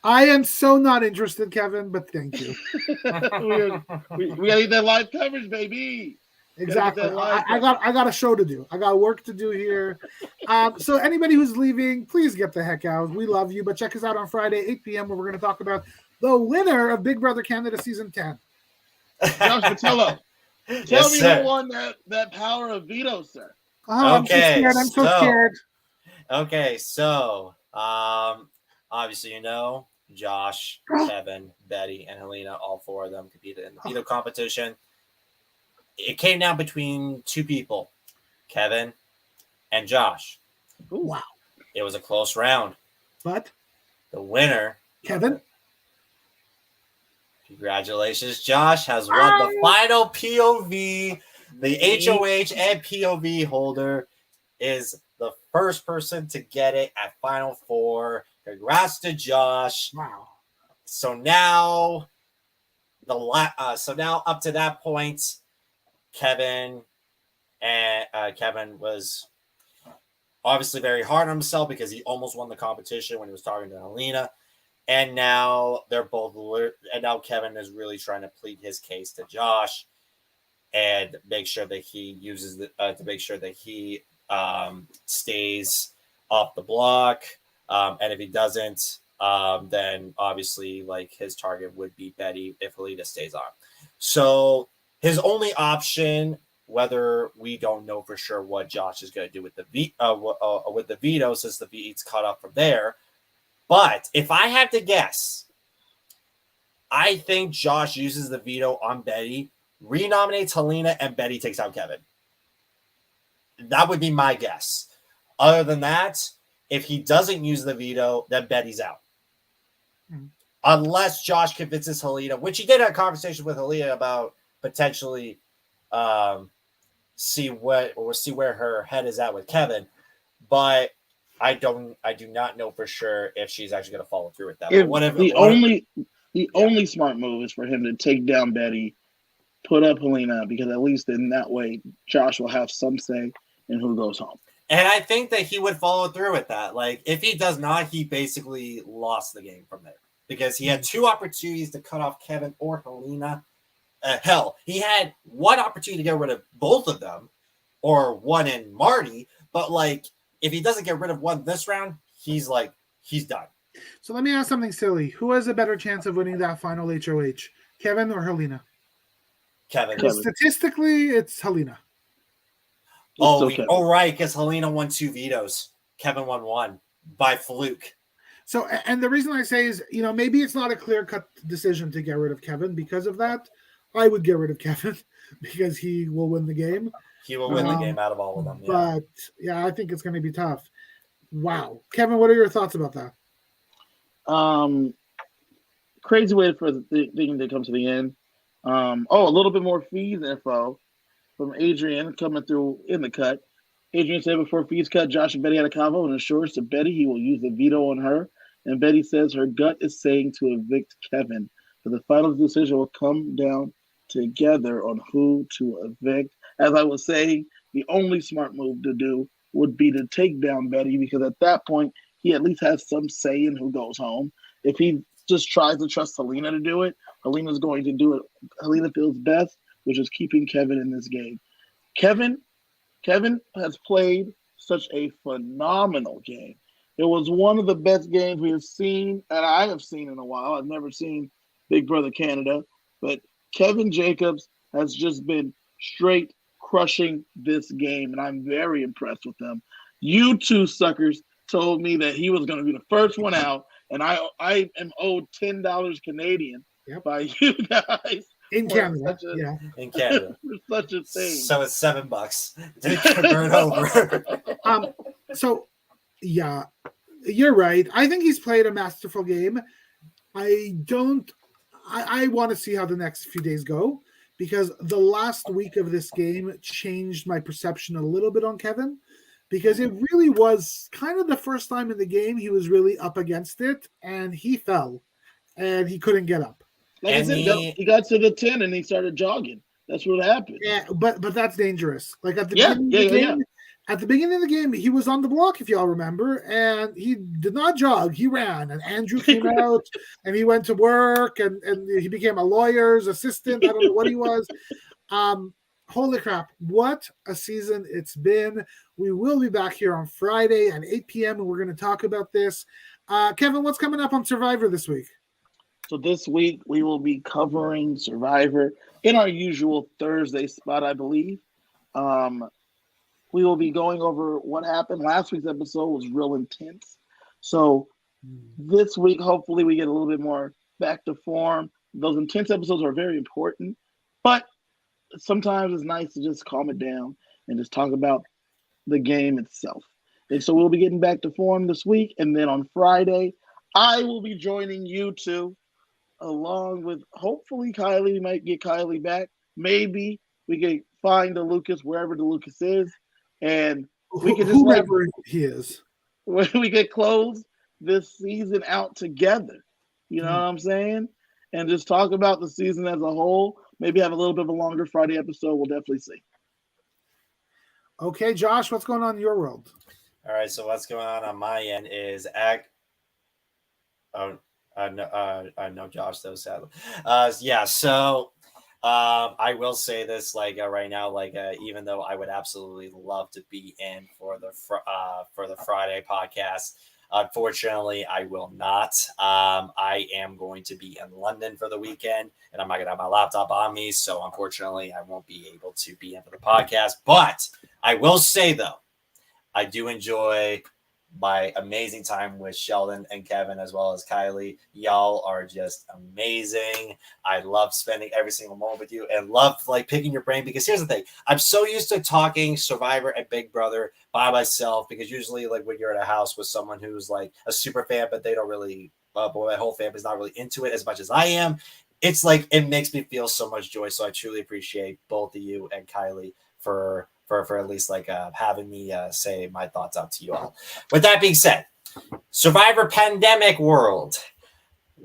I am so not interested, Kevin, but thank you. we got to get that live coverage, baby. Exactly. I got a show to do. I got work to do here. So anybody who's leaving, please get the heck out. We love you, but check us out on Friday, 8 p.m., where we're going to talk about the winner of Big Brother Canada Season 10. Josh Patillo, tell me who won that power of veto, sir. I'm so scared. Okay, so obviously, Josh, Kevin, Betty, and Helena, all four of them competed in the veto competition. It came down between two people, Kevin and Josh. Ooh, wow. It was a close round. But the winner, Kevin. Congratulations, Josh has won the final POV. The HOH and POV holder is the first person to get it at Final Four. Congrats to Josh. Wow. So now up to that point, Kevin was obviously very hard on himself because he almost won the competition when he was talking to Helena. And now Kevin is really trying to plead his case to Josh and make sure that he uses to make sure that he stays off the block. And if he doesn't, then obviously his target would be Betty if Helena stays on. So his only option whether we don't know for sure what Josh is going to do with the veto, since the veto's caught up from there. But if I had to guess, I think Josh uses the veto on Betty, renominates Helena, and Betty takes out Kevin. That would be my guess. Other than that, if he doesn't use the veto, then Betty's out. Unless Josh convinces Helena, which he did have a conversation with Helena about potentially see where her head is at with Kevin. But I do not know for sure if she's actually going to follow through with that. The only smart move is for him to take down Betty, put up Helena, because at least in that way, Josh will have some say in who goes home. And I think that he would follow through with that. Like, if he does not, he basically lost the game from there. Because he had two opportunities to cut off Kevin or Helena. Hell, he had one opportunity to get rid of both of them, or one in Marty. But, like, if he doesn't get rid of one this round, he's done. So let me ask something silly. Who has a better chance of winning that final HOH? Kevin or Helena? Kevin. Statistically, it's Helena. Right, because Helena won 2 vetoes. Kevin won 1 by fluke. So, and the reason I say is, maybe it's not a clear-cut decision to get rid of Kevin because of that. I would get rid of Kevin because he will win the game. He will win the game out of all of them. Yeah. But, yeah, I think it's going to be tough. Wow. Kevin, what are your thoughts about that? Crazy way for the thing to come to the end. A little bit more fees info from Adrian coming through in the cut. Adrian said before fees cut, Josh and Betty had a convo and assures to Betty he will use the veto on her. And Betty says her gut is saying to evict Kevin. But the final decision will come down together on who to evict. As I was saying, the only smart move to do would be to take down Betty, because at that point, he at least has some say in who goes home. If he just tries to trust Helena to do it, Helena's going to do it. Helena feels best, which is keeping Kevin in this game. Kevin has played such a phenomenal game. It was one of the best games we have seen, and I have seen in a while. I've never seen Big Brother Canada, but Kevin Jacobs has just been straight crushing this game, and I'm very impressed with him. You two suckers told me that he was going to be the first one out, and I am owed $10 Canadian by you guys. In Canada, in Canada, for such a thing. So it's $7 to convert over. So, yeah, you're right. I think he's played a masterful game. I want to see how the next few days go, because the last week of this game changed my perception a little bit on Kevin, because it really was kind of the first time in the game he was really up against it, and he fell, and he couldn't get up. Like I said, he got to the 10 and he started jogging. That's what happened. Yeah, but that's dangerous. Like at the beginning of the game, at the beginning of the game, he was on the block, if y'all remember, and he did not jog. He ran, and Andrew came out, and he went to work, and he became a lawyer's assistant. I don't know what he was. Holy crap, what a season it's been. We will be back here on Friday at 8 p.m., and we're going to talk about this. Kevin, what's coming up on Survivor this week? So this week, we will be covering Survivor in our usual Thursday spot, I believe. We will be going over what happened. Last week's episode was real intense. So this week, hopefully, we get a little bit more back to form. Those intense episodes are very important, but sometimes it's nice to just calm it down and just talk about the game itself. And so we'll be getting back to form this week. And then on Friday, I will be joining you two, along with hopefully Kylie. We might get Kylie back. Maybe we can find DeLucas wherever DeLucas is, and we can just whoever he is. We could close this season out together. You know what I'm saying? And just talk about the season as a whole. Maybe have a little bit of a longer Friday episode. We'll definitely see. Okay, Josh, what's going on in your world? All right, so what's going on my end is no, Josh, though, sadly. So I will say this, right now, even though I would absolutely love to be in for the Friday podcast, Unfortunately, I will not. I am going to be in London for the weekend, and I'm not going to have my laptop on me. So unfortunately, I won't be able to be in for the podcast. But I will say, though, I do enjoy my amazing time with Sheldon and Kevin, as well as Kylie. Y'all are just amazing. I love spending every single moment with you and love like picking your brain, because here's the thing. I'm so used to talking Survivor and Big Brother by myself, because usually like when you're at a house with someone who's like a super fan, but they don't really, but my whole family's not really into it as much as I am. It's like, it makes me feel so much joy. So I truly appreciate both of you and Kylie for at least like having me say my thoughts out to you all. With that being said, Survivor Pandemic World.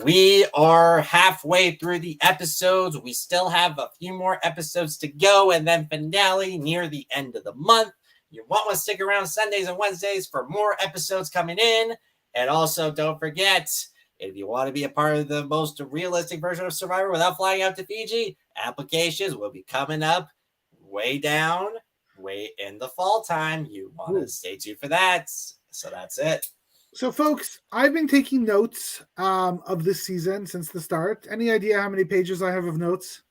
We are halfway through the episodes. We still have a few more episodes to go, and then finale near the end of the month. You want to stick around Sundays and Wednesdays for more episodes coming in. And also, don't forget, if you want to be a part of the most realistic version of Survivor without flying out to Fiji, applications will be coming up way in the fall time. You want to stay tuned for that. So that's it. So, folks, I've been taking notes of this season since the start. Any idea how many pages I have of notes?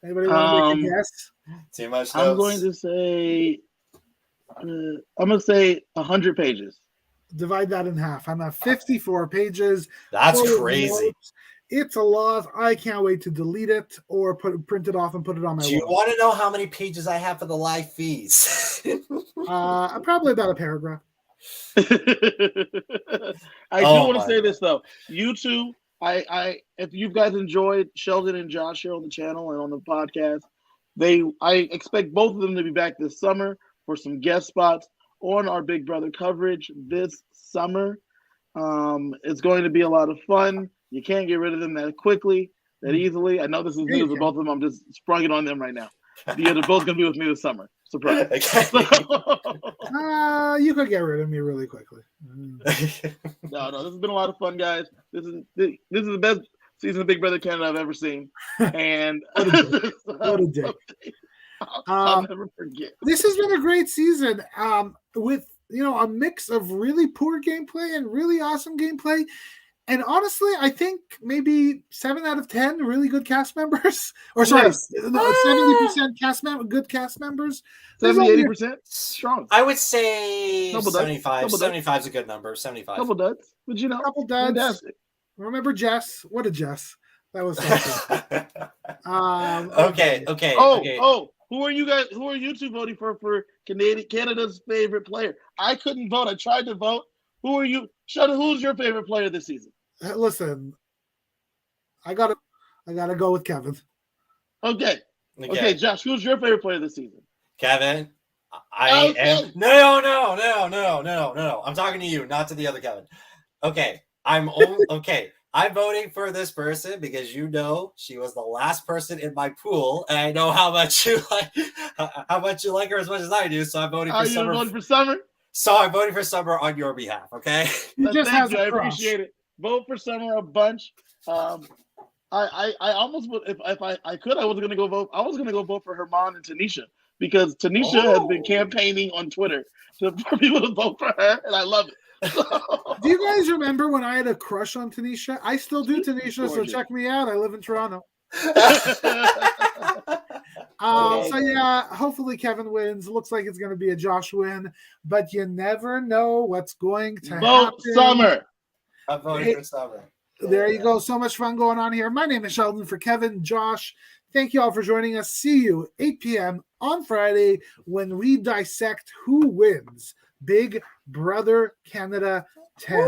Anybody want to make a guess? Too much notes. I'm going to say 100 pages. Divide that in half. I'm at 54 pages. That's crazy. Notes. It's a lot. I can't wait to delete it or print it off and put it on my wall. Do you want to know how many pages I have for the live feeds? Probably about a paragraph. I do want to say this though. You two, if you guys enjoyed Sheldon and Josh here on the channel and on the podcast, I expect both of them to be back this summer for some guest spots on our Big Brother coverage this summer. It's going to be a lot of fun. You can't get rid of them that quickly, that easily. I know this is news to both of them. I'm just sprung it on them right now. Yeah, they're both going to be with me this summer. Surprise. You could get rid of me really quickly. No, this has been a lot of fun, guys. This is the best season of Big Brother Canada I've ever seen. And what a day. I'll never forget. This has been a great season with a mix of really poor gameplay and really awesome gameplay. And honestly, I think maybe 7 out of 10 really good cast members. Or sorry, 70% good cast members. 70-80% strong. I would say 75. 75 is a good number. 75. Couple duds. Would you know? Couple duds. Fantastic. Remember Jess? What a Jess. That was something. Okay. Oh, who are you guys? Who are you two voting for Canada's favorite player? I couldn't vote. I tried to vote. Who are you? Sheldon, who's your favorite player this season? Listen, I gotta go with Kevin. Okay, Josh, who's your favorite player this season? Kevin. I am. No. I'm talking to you, not to the other Kevin. Okay, I'm voting for this person because she was the last person in my pool, and I know how much you like her as much as I do. So I'm voting for Summer. Are you voting for Summer? So I'm voting for Summer on your behalf. Okay. Thank you. I appreciate it. Vote for Summer a bunch. I almost would if I could. I was gonna go vote. I was gonna go vote for Herman and Tanisha because Tanisha has been campaigning on Twitter for people to vote for her, and I love it. Do you guys remember when I had a crush on Tanisha? I still do, Tanisha, so check me out. I live in Toronto. So yeah, hopefully Kevin wins. Looks like it's going to be a Josh win, but you never know what's going to happen. Vote Summer. I'm voting for Summer. There you go. So much fun going on here. My name is Sheldon for Kevin, Josh. Thank you all for joining us. See you 8 p.m. on Friday when we dissect who wins Big Brother Canada 10.